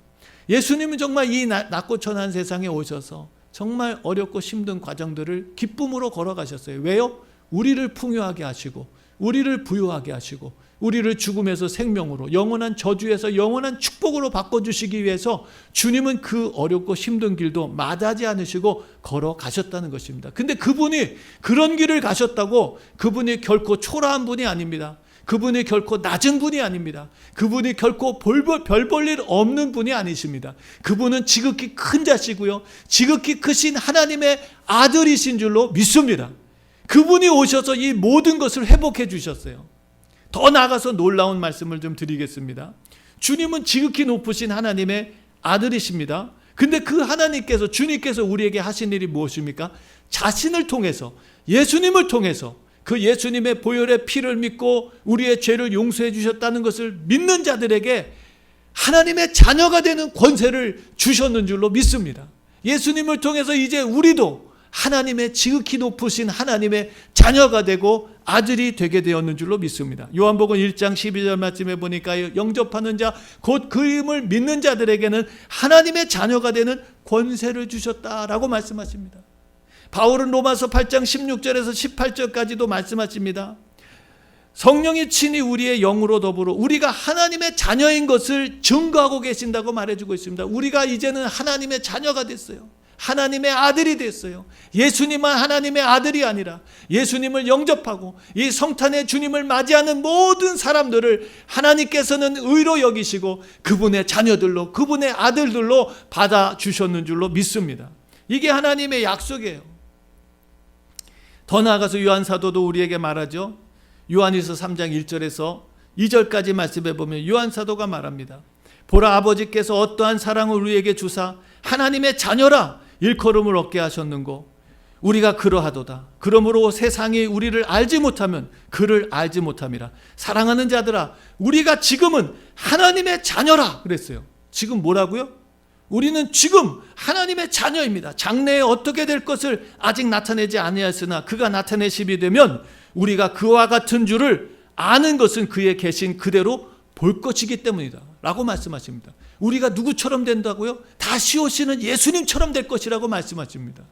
Speaker 3: 예수님은 정말 이 낮고 천한 세상에 오셔서 정말 어렵고 힘든 과정들을 기쁨으로 걸어가셨어요. 왜요? 우리를 풍요하게 하시고 우리를 부유하게 하시고 우리를 죽음에서 생명으로 영원한 저주에서 영원한 축복으로 바꿔주시기 위해서 주님은 그 어렵고 힘든 길도 마다하지 않으시고 걸어가셨다는 것입니다. 근데 그분이 그런 길을 가셨다고 그분이 결코 초라한 분이 아닙니다. 그분이 결코 낮은 분이 아닙니다. 그분이 결코 별 볼 일 없는 분이 아니십니다. 그분은 지극히 큰 자시고요, 지극히 크신 하나님의 아들이신 줄로 믿습니다. 그분이 오셔서 이 모든 것을 회복해 주셨어요. 더 나아가서 놀라운 말씀을 좀 드리겠습니다. 주님은 지극히 높으신 하나님의 아들이십니다. 근데 그 하나님께서, 주님께서 우리에게 하신 일이 무엇입니까? 자신을 통해서, 예수님을 통해서, 그 예수님의 보혈의 피를 믿고 우리의 죄를 용서해 주셨다는 것을 믿는 자들에게 하나님의 자녀가 되는 권세를 주셨는 줄로 믿습니다. 예수님을 통해서 이제 우리도 하나님의 지극히 높으신 하나님의 자녀가 되고 아들이 되게 되었는 줄로 믿습니다. 요한복음 1장 12절 말씀에 보니까 영접하는 자, 곧 그 이름을 믿는 자들에게는 하나님의 자녀가 되는 권세를 주셨다라고 말씀하십니다. 바울은 로마서 8장 16절에서 18절까지도 말씀하십니다. 성령이 친히 우리의 영으로 더불어 우리가 하나님의 자녀인 것을 증거하고 계신다고 말해주고 있습니다. 우리가 이제는 하나님의 자녀가 됐어요. 하나님의 아들이 됐어요. 예수님만 하나님의 아들이 아니라 예수님을 영접하고 이 성탄의 주님을 맞이하는 모든 사람들을 하나님께서는 의로 여기시고 그분의 자녀들로, 그분의 아들들로 받아주셨는 줄로 믿습니다. 이게 하나님의 약속이에요. 더 나아가서 요한 사도도 우리에게 말하죠. 요한일서 3장 1절에서 2절까지 말씀해 보면 요한 사도가 말합니다. 보라, 아버지께서 어떠한 사랑을 우리에게 주사 하나님의 자녀라 일컬음을 얻게 하셨는고 우리가 그러하도다. 그러므로 세상이 우리를 알지 못하면 그를 알지 못함이라. 사랑하는 자들아, 우리가 지금은 하나님의 자녀라 그랬어요. 지금 뭐라고요? 우리는 지금 하나님의 자녀입니다. 장래에 어떻게 될 것을 아직 나타내지 아니하였으나 그가 나타내심이 되면 우리가 그와 같은 줄을 아는 것은 그의 계신 그대로 볼 것이기 때문이다 라고 말씀하십니다. 우리가 누구처럼 된다고요? 다시 오시는 예수님처럼 될 것이라고 말씀하십니다.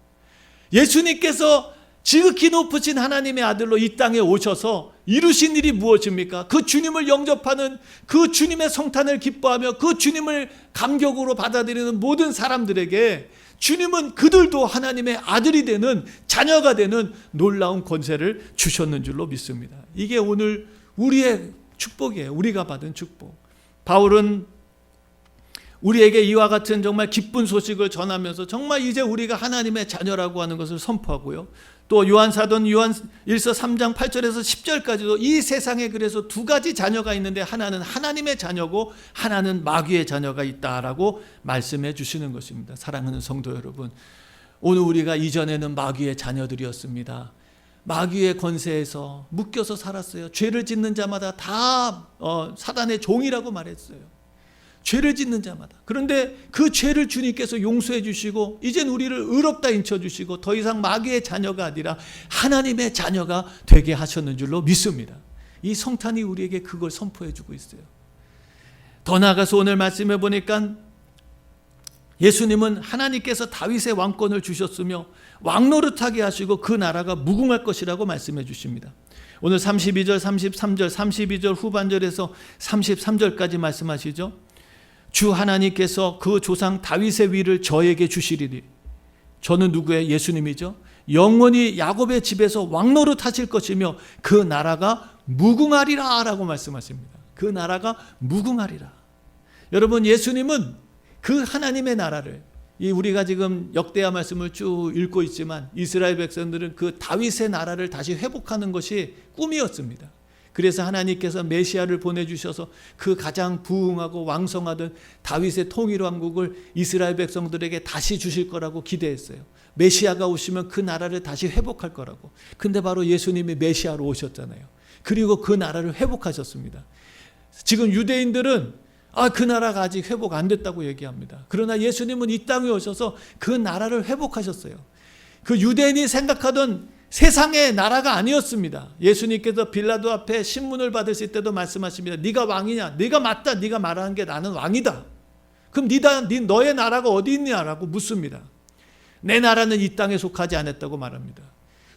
Speaker 3: 예수님께서 지극히 높으신 하나님의 아들로 이 땅에 오셔서 이루신 일이 무엇입니까? 그 주님을 영접하는, 그 주님의 성탄을 기뻐하며 그 주님을 감격으로 받아들이는 모든 사람들에게 주님은 그들도 하나님의 아들이 되는, 자녀가 되는 놀라운 권세를 주셨는 줄로 믿습니다. 이게 오늘 우리의 축복이에요. 우리가 받은 축복. 바울은 우리에게 이와 같은 정말 기쁜 소식을 전하면서 정말 이제 우리가 하나님의 자녀라고 하는 것을 선포하고요. 또 요한사도는 요한일서 3장 8절에서 10절까지도 이 세상에 그래서 두 가지 자녀가 있는데 하나는 하나님의 자녀고 하나는 마귀의 자녀가 있다라고 말씀해 주시는 것입니다. 사랑하는 성도 여러분, 오늘 우리가 이전에는 마귀의 자녀들이었습니다. 마귀의 권세에서 묶여서 살았어요. 죄를 짓는 자마다 다 사단의 종이라고 말했어요. 죄를 짓는 자마다. 그런데 그 죄를 주님께서 용서해 주시고 이젠 우리를 의롭다 인쳐 주시고 더 이상 마귀의 자녀가 아니라 하나님의 자녀가 되게 하셨는 줄로 믿습니다. 이 성탄이 우리에게 그걸 선포해 주고 있어요. 더 나아가서 오늘 말씀해 보니까 예수님은 하나님께서 다윗의 왕권을 주셨으며 왕노릇하게 하시고 그 나라가 무궁할 것이라고 말씀해 주십니다. 오늘 32절, 33절, 32절 후반절에서 33절까지 말씀하시죠. 주 하나님께서 그 조상 다윗의 위를 저에게 주시리니, 저는 누구의? 예수님이죠. 영원히 야곱의 집에서 왕노릇 하실 것이며 그 나라가 무궁하리라 라고 말씀하십니다. 그 나라가 무궁하리라. 여러분, 예수님은 그 하나님의 나라를, 우리가 지금 역대하 말씀을 쭉 읽고 있지만 이스라엘 백성들은 그 다윗의 나라를 다시 회복하는 것이 꿈이었습니다. 그래서 하나님께서 메시아를 보내주셔서 그 가장 부흥하고 왕성하던 다윗의 통일왕국을 이스라엘 백성들에게 다시 주실 거라고 기대했어요. 메시아가 오시면 그 나라를 다시 회복할 거라고. 근데 바로 예수님이 메시아로 오셨잖아요. 그리고 그 나라를 회복하셨습니다. 지금 유대인들은 그 나라가 아직 회복 안 됐다고 얘기합니다. 그러나 예수님은 이 땅에 오셔서 그 나라를 회복하셨어요. 그 유대인이 생각하던 세상의 나라가 아니었습니다. 예수님께서 빌라도 앞에 신문을 받으실 때도 말씀하십니다. 네가 왕이냐? 네가 맞다. 네가 말하는 게 나는 왕이다. 그럼 너의 나라가 어디 있냐라고 묻습니다. 내 나라는 이 땅에 속하지 않았다고 말합니다.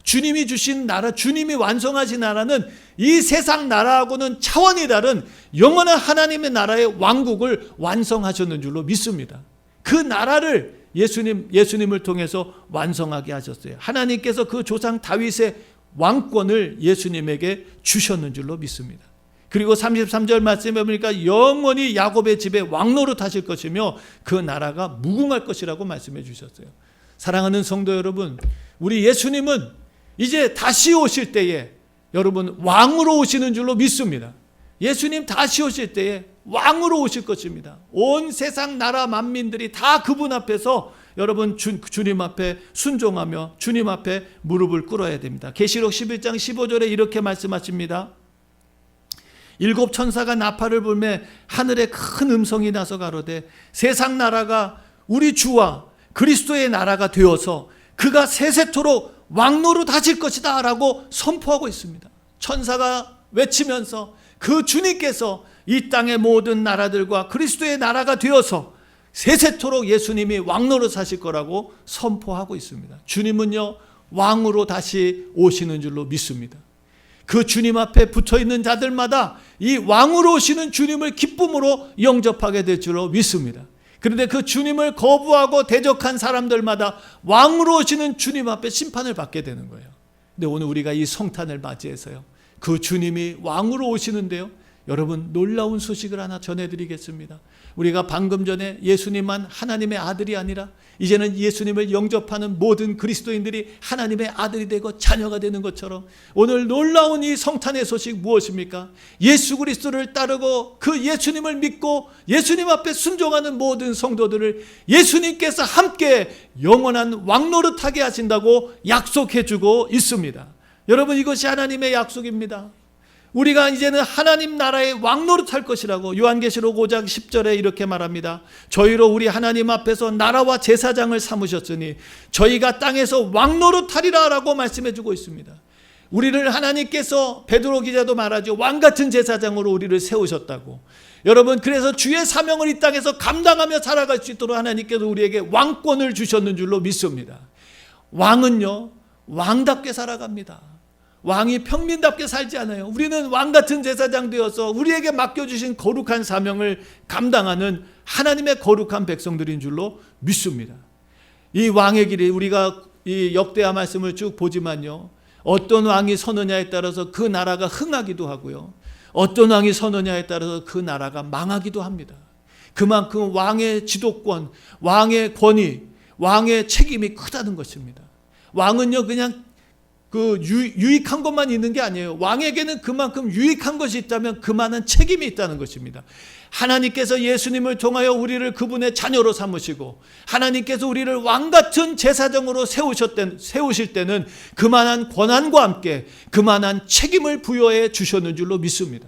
Speaker 3: 주님이 주신 나라, 주님이 완성하신 나라는 이 세상 나라하고는 차원이 다른 영원한 하나님의 나라의 왕국을 완성하셨는 줄로 믿습니다. 그 나라를 예수님을 통해서 완성하게 하셨어요. 하나님께서 그 조상 다윗의 왕권을 예수님에게 주셨는 줄로 믿습니다. 그리고 33절 말씀에 보니까 영원히 야곱의 집에 왕노릇 하실 것이며 그 나라가 무궁할 것이라고 말씀해 주셨어요. 사랑하는 성도 여러분, 우리 예수님은 이제 다시 오실 때에 여러분 왕으로 오시는 줄로 믿습니다. 예수님 다시 오실 때에 왕으로 오실 것입니다. 온 세상 나라 만민들이 다 그분 앞에서 여러분 주님 앞에 순종하며 주님 앞에 무릎을 꿇어야 됩니다. 계시록 11장 15절에 이렇게 말씀하십니다. 7 천사가 나팔을 불매 하늘에 큰 음성이 나서 가로되 세상 나라가 우리 주와 그리스도의 나라가 되어서 그가 세세토록 왕노릇 하실 것이다 라고 선포하고 있습니다. 천사가 외치면서 그 주님께서 이 땅의 모든 나라들과 그리스도의 나라가 되어서 세세토록 예수님이 왕노릇 하실 거라고 선포하고 있습니다. 주님은요 왕으로 다시 오시는 줄로 믿습니다. 그 주님 앞에 붙어있는 자들마다 이 왕으로 오시는 주님을 기쁨으로 영접하게 될 줄로 믿습니다. 그런데 그 주님을 거부하고 대적한 사람들마다 왕으로 오시는 주님 앞에 심판을 받게 되는 거예요. 근데 오늘 우리가 이 성탄을 맞이해서요 그 주님이 왕으로 오시는데요, 여러분 놀라운 소식을 하나 전해드리겠습니다. 우리가 방금 전에 예수님만 하나님의 아들이 아니라 이제는 예수님을 영접하는 모든 그리스도인들이 하나님의 아들이 되고 자녀가 되는 것처럼 오늘 놀라운 이 성탄의 소식 무엇입니까? 예수 그리스도를 따르고 그 예수님을 믿고 예수님 앞에 순종하는 모든 성도들을 예수님께서 함께 영원한 왕노릇하게 하신다고 약속해주고 있습니다. 여러분 이것이 하나님의 약속입니다. 우리가 이제는 하나님 나라의 왕노릇 할 것이라고 요한계시록 5장 10절에 이렇게 말합니다. 저희로 우리 하나님 앞에서 나라와 제사장을 삼으셨으니 저희가 땅에서 왕노릇 하리라 라고 말씀해 주고 있습니다. 우리를 하나님께서 베드로 기자도 말하죠. 왕같은 제사장으로 우리를 세우셨다고. 여러분 그래서 주의 사명을 이 땅에서 감당하며 살아갈 수 있도록 하나님께서 우리에게 왕권을 주셨는 줄로 믿습니다. 왕은요 왕답게 살아갑니다. 왕이 평민답게 살지 않아요. 우리는 왕같은 제사장 되어서 우리에게 맡겨주신 거룩한 사명을 감당하는 하나님의 거룩한 백성들인 줄로 믿습니다. 이 왕의 길이 우리가 이 역대하 말씀을 쭉 보지만요, 어떤 왕이 서느냐에 따라서 그 나라가 흥하기도 하고요, 어떤 왕이 서느냐에 따라서 그 나라가 망하기도 합니다. 그만큼 왕의 지도권, 왕의 권위, 왕의 책임이 크다는 것입니다. 왕은요 그냥 그 유익한 것만 있는 게 아니에요. 왕에게는 그만큼 유익한 것이 있다면 그만한 책임이 있다는 것입니다. 하나님께서 예수님을 통하여 우리를 그분의 자녀로 삼으시고 하나님께서 우리를 왕같은 제사장으로 세우실 때는 그만한 권한과 함께 그만한 책임을 부여해 주셨는 줄로 믿습니다.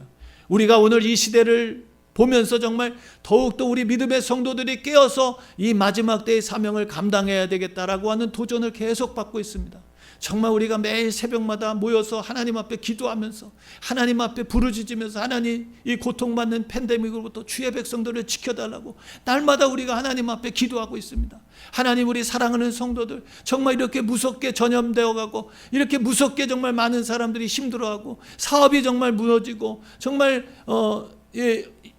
Speaker 3: 우리가 오늘 이 시대를 보면서 정말 더욱더 우리 믿음의 성도들이 깨어서 이 마지막 때의 사명을 감당해야 되겠다라고 하는 도전을 계속 받고 있습니다. 정말 우리가 매일 새벽마다 모여서 하나님 앞에 기도하면서 하나님 앞에 부르짖으면서 하나님 이 고통받는 팬데믹으로부터 주의 백성들을 지켜달라고 날마다 우리가 하나님 앞에 기도하고 있습니다. 하나님 우리 사랑하는 성도들 정말 이렇게 무섭게 전염되어 가고 이렇게 무섭게 정말 많은 사람들이 힘들어하고 사업이 정말 무너지고 정말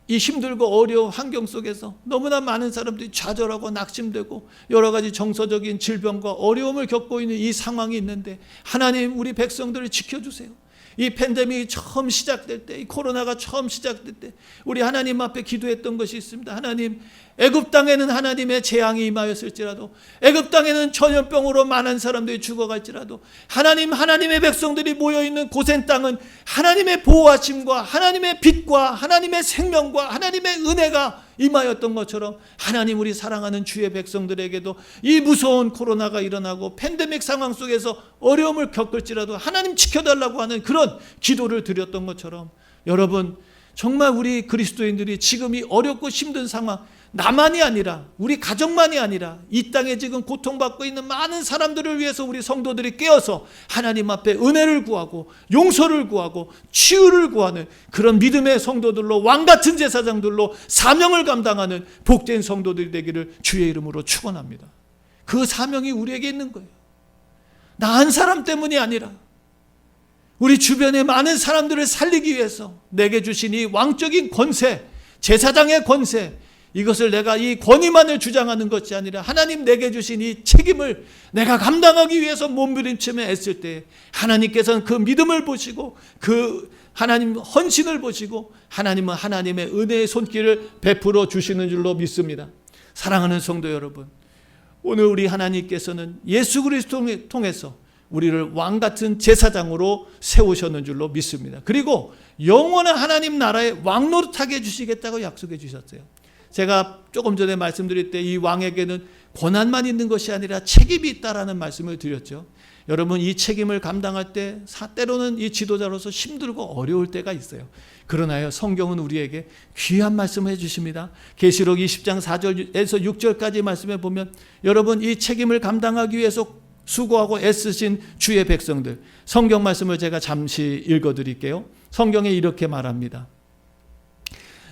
Speaker 3: 이 힘들고 어려운 환경 속에서 너무나 많은 사람들이 좌절하고 낙심되고 여러 가지 정서적인 질병과 어려움을 겪고 있는 이 상황이 있는데 하나님 우리 백성들을 지켜주세요. 이 팬데믹이 처음 시작될 때, 이 코로나가 처음 시작될 때 우리 하나님 앞에 기도했던 것이 있습니다. 하나님, 애굽 땅에는 하나님의 재앙이 임하였을지라도 애굽 땅에는 전염병으로 많은 사람들이 죽어갈지라도 하나님, 하나님의 백성들이 모여있는 고센 땅은 하나님의 보호하심과 하나님의 빛과 하나님의 생명과 하나님의 은혜가 임하였던 것처럼 하나님 우리 사랑하는 주의 백성들에게도 이 무서운 코로나가 일어나고 팬데믹 상황 속에서 어려움을 겪을지라도 하나님 지켜달라고 하는 그런 기도를 드렸던 것처럼 여러분 정말 우리 그리스도인들이 지금 이 어렵고 힘든 상황 나만이 아니라 우리 가정만이 아니라 이 땅에 지금 고통받고 있는 많은 사람들을 위해서 우리 성도들이 깨어서 하나님 앞에 은혜를 구하고 용서를 구하고 치유를 구하는 그런 믿음의 성도들로 왕같은 제사장들로 사명을 감당하는 복된 성도들이 되기를 주의 이름으로 축원합니다. 그 사명이 우리에게 있는 거예요. 나 한 사람 때문이 아니라 우리 주변의 많은 사람들을 살리기 위해서 내게 주신 이 왕적인 권세, 제사장의 권세, 이것을 내가 이 권위만을 주장하는 것이 아니라 하나님 내게 주신 이 책임을 내가 감당하기 위해서 몸부림치며 애쓸 때 하나님께서는 그 믿음을 보시고 그 하나님 헌신을 보시고 하나님은 하나님의 은혜의 손길을 베풀어 주시는 줄로 믿습니다. 사랑하는 성도 여러분, 오늘 우리 하나님께서는 예수 그리스도를 통해서 우리를 왕같은 제사장으로 세우셨는 줄로 믿습니다. 그리고 영원한 하나님 나라의 왕노릇하게 해주시겠다고 약속해 주셨어요. 제가 조금 전에 말씀드릴 때 이 왕에게는 권한만 있는 것이 아니라 책임이 있다라는 말씀을 드렸죠. 여러분, 이 책임을 감당할 때 때로는 이 지도자로서 힘들고 어려울 때가 있어요. 그러나요, 성경은 우리에게 귀한 말씀을 해주십니다. 계시록 20장 4절에서 6절까지 말씀해 보면 여러분, 이 책임을 감당하기 위해서 수고하고 애쓰신 주의 백성들, 성경 말씀을 제가 잠시 읽어드릴게요. 성경에 이렇게 말합니다.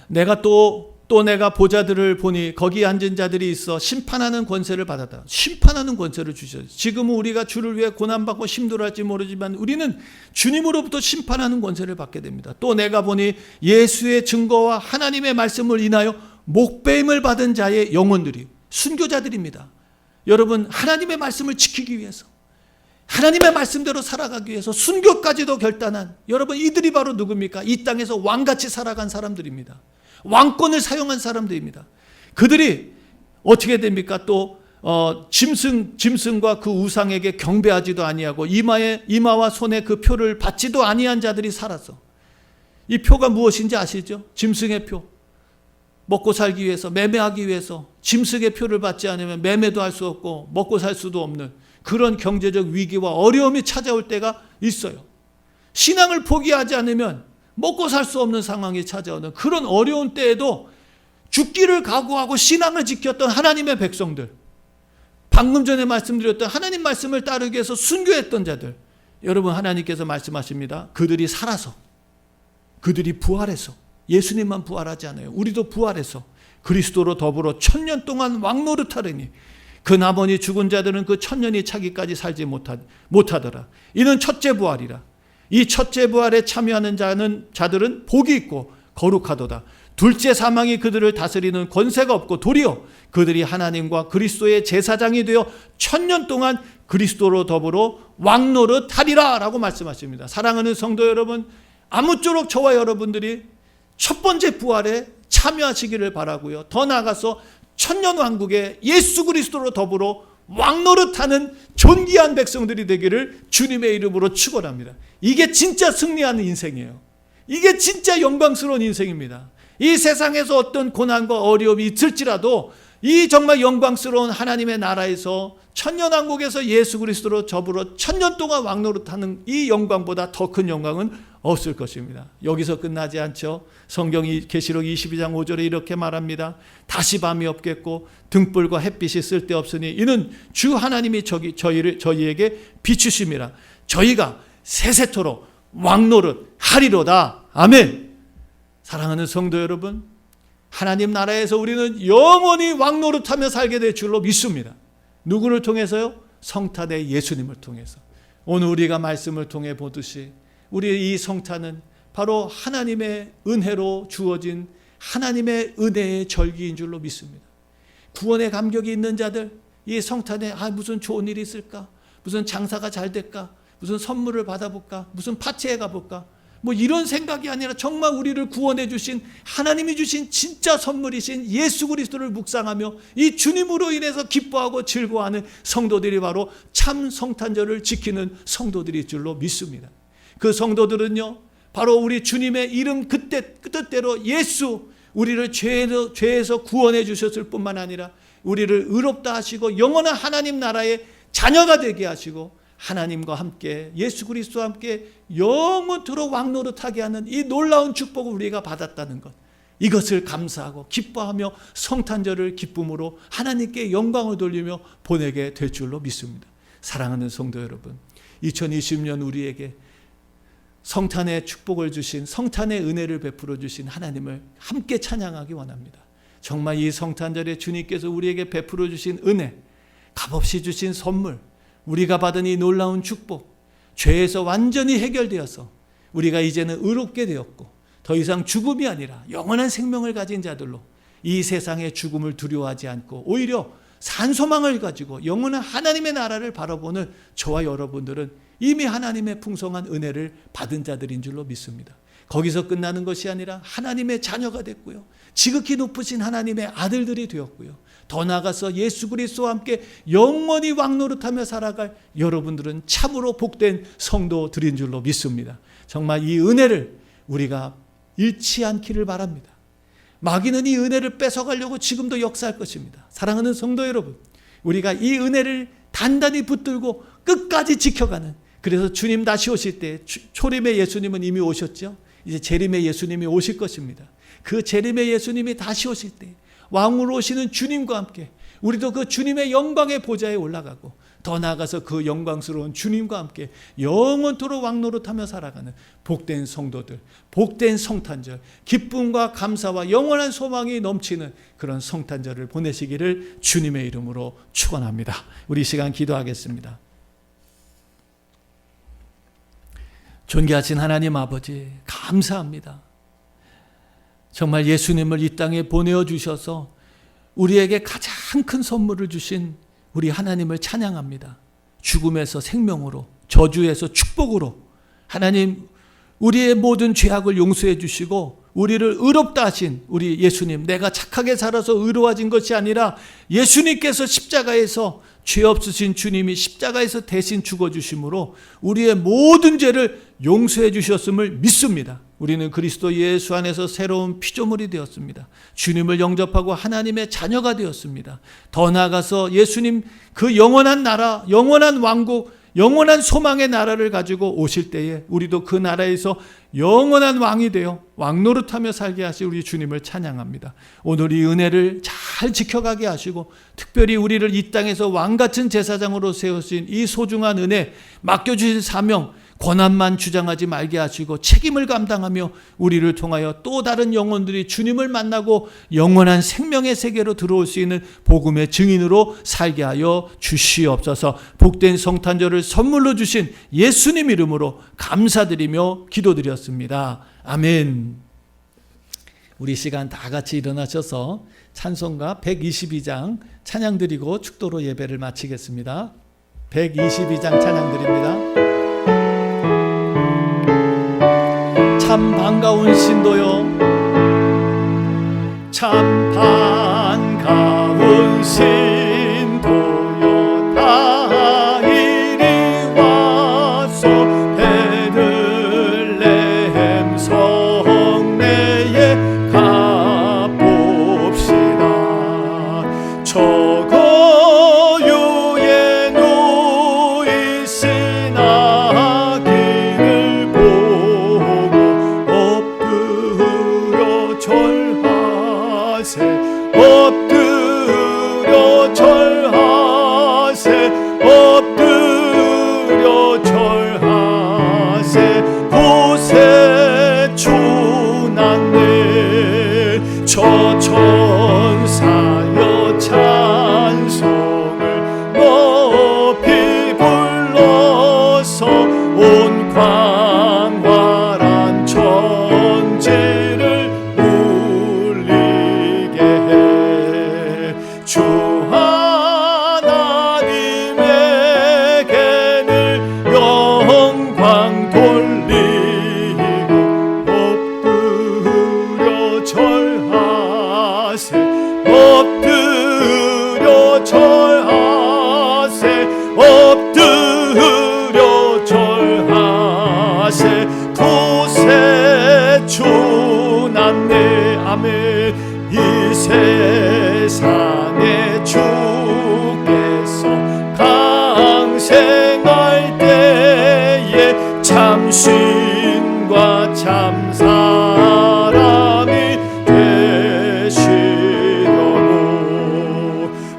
Speaker 3: 내가 또 내가 보좌들을 보니 거기 앉은 자들이 있어 심판하는 권세를 받았다. 심판하는 권세를 주셨어요. 지금은 우리가 주를 위해 고난받고 힘들어할지 모르지만 우리는 주님으로부터 심판하는 권세를 받게 됩니다. 또 내가 보니 예수의 증거와 하나님의 말씀을 인하여 목배임을 받은 자의 영혼들이 순교자들입니다. 여러분, 하나님의 말씀을 지키기 위해서, 하나님의 말씀대로 살아가기 위해서 순교까지도 결단한 여러분, 이들이 바로 누굽니까? 이 땅에서 왕같이 살아간 사람들입니다. 왕권을 사용한 사람들입니다. 그들이 어떻게 됩니까? 또 짐승과 그 우상에게 경배하지도 아니하고 이마와 손에 그 표를 받지도 아니한 자들이 살아서, 이 표가 무엇인지 아시죠? 짐승의 표. 먹고 살기 위해서, 매매하기 위해서 짐승의 표를 받지 않으면 매매도 할 수 없고 먹고 살 수도 없는 그런 경제적 위기와 어려움이 찾아올 때가 있어요. 신앙을 포기하지 않으면 먹고 살 수 없는 상황이 찾아오는 그런 어려운 때에도 죽기를 각오하고 신앙을 지켰던 하나님의 백성들, 방금 전에 말씀드렸던 하나님 말씀을 따르기 위해서 순교했던 자들, 여러분, 하나님께서 말씀하십니다. 그들이 살아서, 그들이 부활해서, 예수님만 부활하지 않아요. 우리도 부활해서 그리스도로 더불어 1000년 동안 왕노릇하리니 그 나머지 죽은 자들은 그 1000년이 차기까지 살지 못하더라. 이는 첫째 부활이라. 이 첫째 부활에 참여하는 자들은 복이 있고 거룩하도다. 둘째 사망이 그들을 다스리는 권세가 없고 도리어 그들이 하나님과 그리스도의 제사장이 되어 1000년 동안 그리스도로 더불어 왕노릇하리라 라고 말씀하십니다. 사랑하는 성도 여러분, 아무쪼록 저와 여러분들이 첫 번째 부활에 참여하시기를 바라고요. 더 나아가서 1000년 왕국에 예수 그리스도로 더불어 왕노릇하는 존귀한 백성들이 되기를 주님의 이름으로 축원합니다. 이게 진짜 승리하는 인생이에요. 이게 진짜 영광스러운 인생입니다. 이 세상에서 어떤 고난과 어려움이 있을지라도 이 정말 영광스러운 하나님의 나라에서 천년왕국에서 예수 그리스도로 더불어 1000년 동안 왕노릇하는 이 영광보다 더 큰 영광은 없을 것입니다. 여기서 끝나지 않죠. 성경이 계시록 22장 5절에 이렇게 말합니다. 다시 밤이 없겠고 등불과 햇빛이 쓸데없으니 이는 주 하나님이 저희에게 비추심이라. 저희가 세세토록 왕노릇 하리로다. 아멘. 사랑하는 성도 여러분, 하나님 나라에서 우리는 영원히 왕노릇하며 살게 될 줄로 믿습니다. 누구를 통해서요? 성탄의 예수님을 통해서. 오늘 우리가 말씀을 통해 보듯이 우리의 이 성탄은 바로 하나님의 은혜로 주어진 하나님의 은혜의 절기인 줄로 믿습니다. 구원의 감격이 있는 자들, 이 성탄에 무슨 좋은 일이 있을까? 무슨 장사가 잘 될까? 무슨 선물을 받아볼까? 무슨 파티에 가볼까? 뭐 이런 생각이 아니라 정말 우리를 구원해 주신 하나님이 주신 진짜 선물이신 예수 그리스도를 묵상하며 이 주님으로 인해서 기뻐하고 즐거워하는 성도들이 바로 참 성탄절을 지키는 성도들일 줄로 믿습니다. 그 성도들은요, 바로 우리 주님의 이름 뜻대로 예수, 우리를 죄에서 구원해 주셨을 뿐만 아니라 우리를 의롭다 하시고 영원한 하나님 나라의 자녀가 되게 하시고 하나님과 함께 예수 그리스도와 함께 영원토록 왕노릇하게 하는 이 놀라운 축복을 우리가 받았다는 것, 이것을 감사하고 기뻐하며 성탄절을 기쁨으로 하나님께 영광을 돌리며 보내게 될 줄로 믿습니다. 사랑하는 성도 여러분, 2020년 우리에게 성탄의 축복을 주신, 성탄의 은혜를 베풀어 주신 하나님을 함께 찬양하기 원합니다. 정말 이 성탄절에 주님께서 우리에게 베풀어 주신 은혜, 값없이 주신 선물, 우리가 받은 이 놀라운 축복, 죄에서 완전히 해결되어서 우리가 이제는 의롭게 되었고 더 이상 죽음이 아니라 영원한 생명을 가진 자들로 이 세상의 죽음을 두려워하지 않고 오히려 산소망을 가지고 영원한 하나님의 나라를 바라보는 저와 여러분들은 이미 하나님의 풍성한 은혜를 받은 자들인 줄로 믿습니다. 거기서 끝나는 것이 아니라 하나님의 자녀가 됐고요. 지극히 높으신 하나님의 아들들이 되었고요. 더 나아가서 예수 그리스도와 함께 영원히 왕노릇하며 살아갈 여러분들은 참으로 복된 성도들인 줄로 믿습니다. 정말 이 은혜를 우리가 잃지 않기를 바랍니다. 마귀는 이 은혜를 뺏어가려고 지금도 역사할 것입니다. 사랑하는 성도 여러분, 우리가 이 은혜를 단단히 붙들고 끝까지 지켜가는, 그래서 주님 다시 오실 때 초림의 예수님은 이미 오셨죠. 이제 재림의 예수님이 오실 것입니다. 그 재림의 예수님이 다시 오실 때 왕으로 오시는 주님과 함께 우리도 그 주님의 영광의 보좌에 올라가고 더 나아가서 그 영광스러운 주님과 함께 영원토록 왕노릇하며 살아가는 복된 성도들, 복된 성탄절, 기쁨과 감사와 영원한 소망이 넘치는 그런 성탄절을 보내시기를 주님의 이름으로 축원합니다. 우리 이 시간 기도하겠습니다. 존귀하신 하나님 아버지, 감사합니다. 정말 예수님을 이 땅에 보내어 주셔서 우리에게 가장 큰 선물을 주신 우리 하나님을 찬양합니다. 죽음에서 생명으로, 저주에서 축복으로 하나님 우리의 모든 죄악을 용서해 주시고 우리를 의롭다 하신 우리 예수님, 내가 착하게 살아서 의로워진 것이 아니라 예수님께서 십자가에서 죄 없으신 주님이 십자가에서 대신 죽어주심으로 우리의 모든 죄를 용서해 주셨음을 믿습니다. 우리는 그리스도 예수 안에서 새로운 피조물이 되었습니다. 주님을 영접하고 하나님의 자녀가 되었습니다. 더 나아가서 예수님 그 영원한 나라, 영원한 왕국, 영원한 소망의 나라를 가지고 오실 때에 우리도 그 나라에서 영원한 왕이 되어 왕노릇하며 살게 하실 우리 주님을 찬양합니다. 오늘 이 은혜를 잘 지켜가게 하시고 특별히 우리를 이 땅에서 왕같은 제사장으로 세우신 이 소중한 은혜, 맡겨주신 사명, 권한만 주장하지 말게 하시고 책임을 감당하며 우리를 통하여 또 다른 영혼들이 주님을 만나고 영원한 생명의 세계로 들어올 수 있는 복음의 증인으로 살게 하여 주시옵소서. 복된 성탄절을 선물로 주신 예수님 이름으로 감사드리며 기도드렸습니다. 아멘. 우리 시간 다 같이 일어나셔서 찬송가 122장 찬양 드리고 축도로 예배를 마치겠습니다. 122장 찬양 드립니다. 참 반가운 신도요, 참 반가운 신도요, 다 이리 와서 베들레헴 성내에 가봅시다. 저 고요에 누이신 아기를 보고 엎드려 절하세, 엎드려 절하세, 엎드려 절하세. 곳에 주났네 저 천사여 찬송을 높이 불러서 온 광활한 천지를 울리게 해. 주 하나님에게는 영광 돌리고 엎드려 절하세, 엎드려 절하세, 엎드려 절하세. 곳에 주났네. 아멘. 이 세상에 주께서 강생할 때에 참 신과 참 사람이 되시려고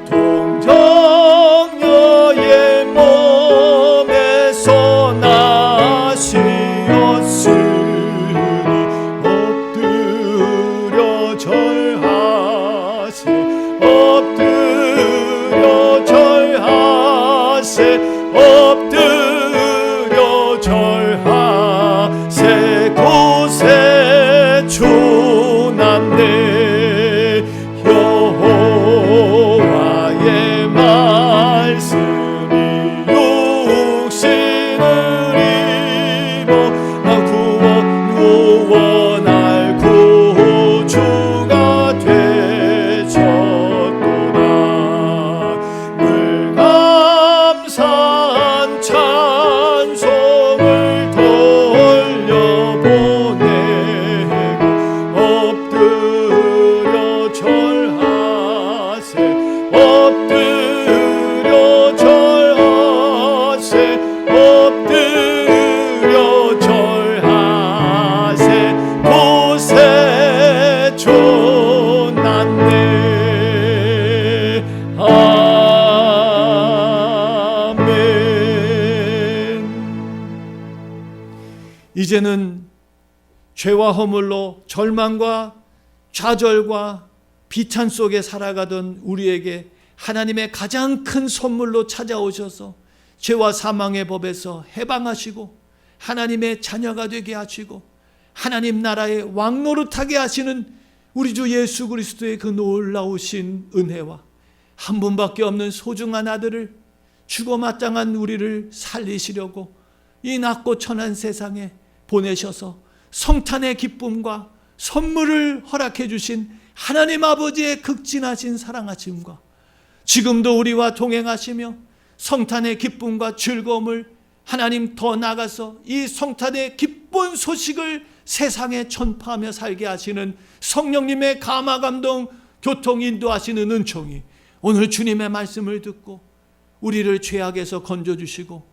Speaker 3: 동정녀의 몸에서 나시었으니 엎드려 절하세, 엎드려 절하세, 엎드려 절하세. 곳에 주났네. 이제는 죄와 허물로 절망과 좌절과 비탄 속에 살아가던 우리에게 하나님의 가장 큰 선물로 찾아오셔서 죄와 사망의 법에서 해방하시고 하나님의 자녀가 되게 하시고 하나님 나라의 왕노릇하게 하시는 우리 주 예수 그리스도의 그 놀라우신 은혜와 한 분밖에 없는 소중한 아들을 죽어 마땅한 우리를 살리시려고 이 낮고 천한 세상에 보내셔서 성탄의 기쁨과 선물을 허락해 주신 하나님 아버지의 극진하신 사랑하심과 지금도 우리와 동행하시며 성탄의 기쁨과 즐거움을 하나님 더 나아가서 이 성탄의 기쁜 소식을 세상에 전파하며 살게 하시는 성령님의 감화 감동 교통 인도하시는 은총이 오늘 주님의 말씀을 듣고 우리를 죄악에서 건져주시고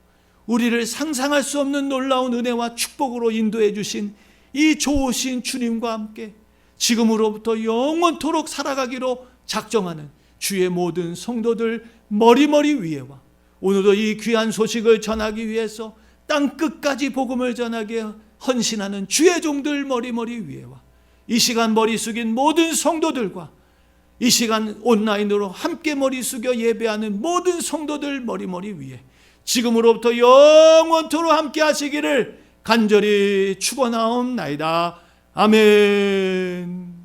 Speaker 3: 우리를 상상할 수 없는 놀라운 은혜와 축복으로 인도해 주신 이 좋으신 주님과 함께 지금으로부터 영원토록 살아가기로 작정하는 주의 모든 성도들 머리머리 위에와 오늘도 이 귀한 소식을 전하기 위해서 땅 끝까지 복음을 전하게 헌신하는 주의 종들 머리머리 위에와 이 시간 머리 숙인 모든 성도들과 이 시간 온라인으로 함께 머리 숙여 예배하는 모든 성도들 머리머리 위에 지금으로부터 영원토록 함께 하시기를 간절히 축원하옵나이다. 아멘.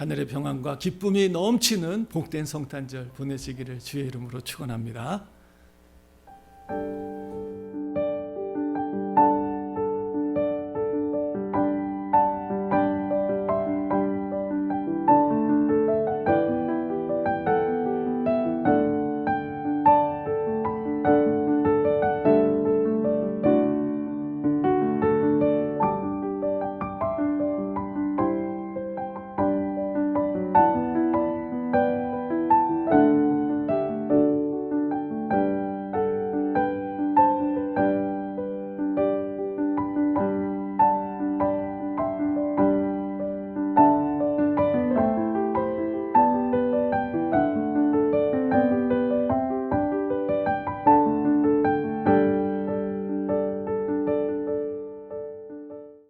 Speaker 3: 하늘의 평안과 기쁨이 넘치는 복된 성탄절 보내시기를 주의 이름으로 축원합니다.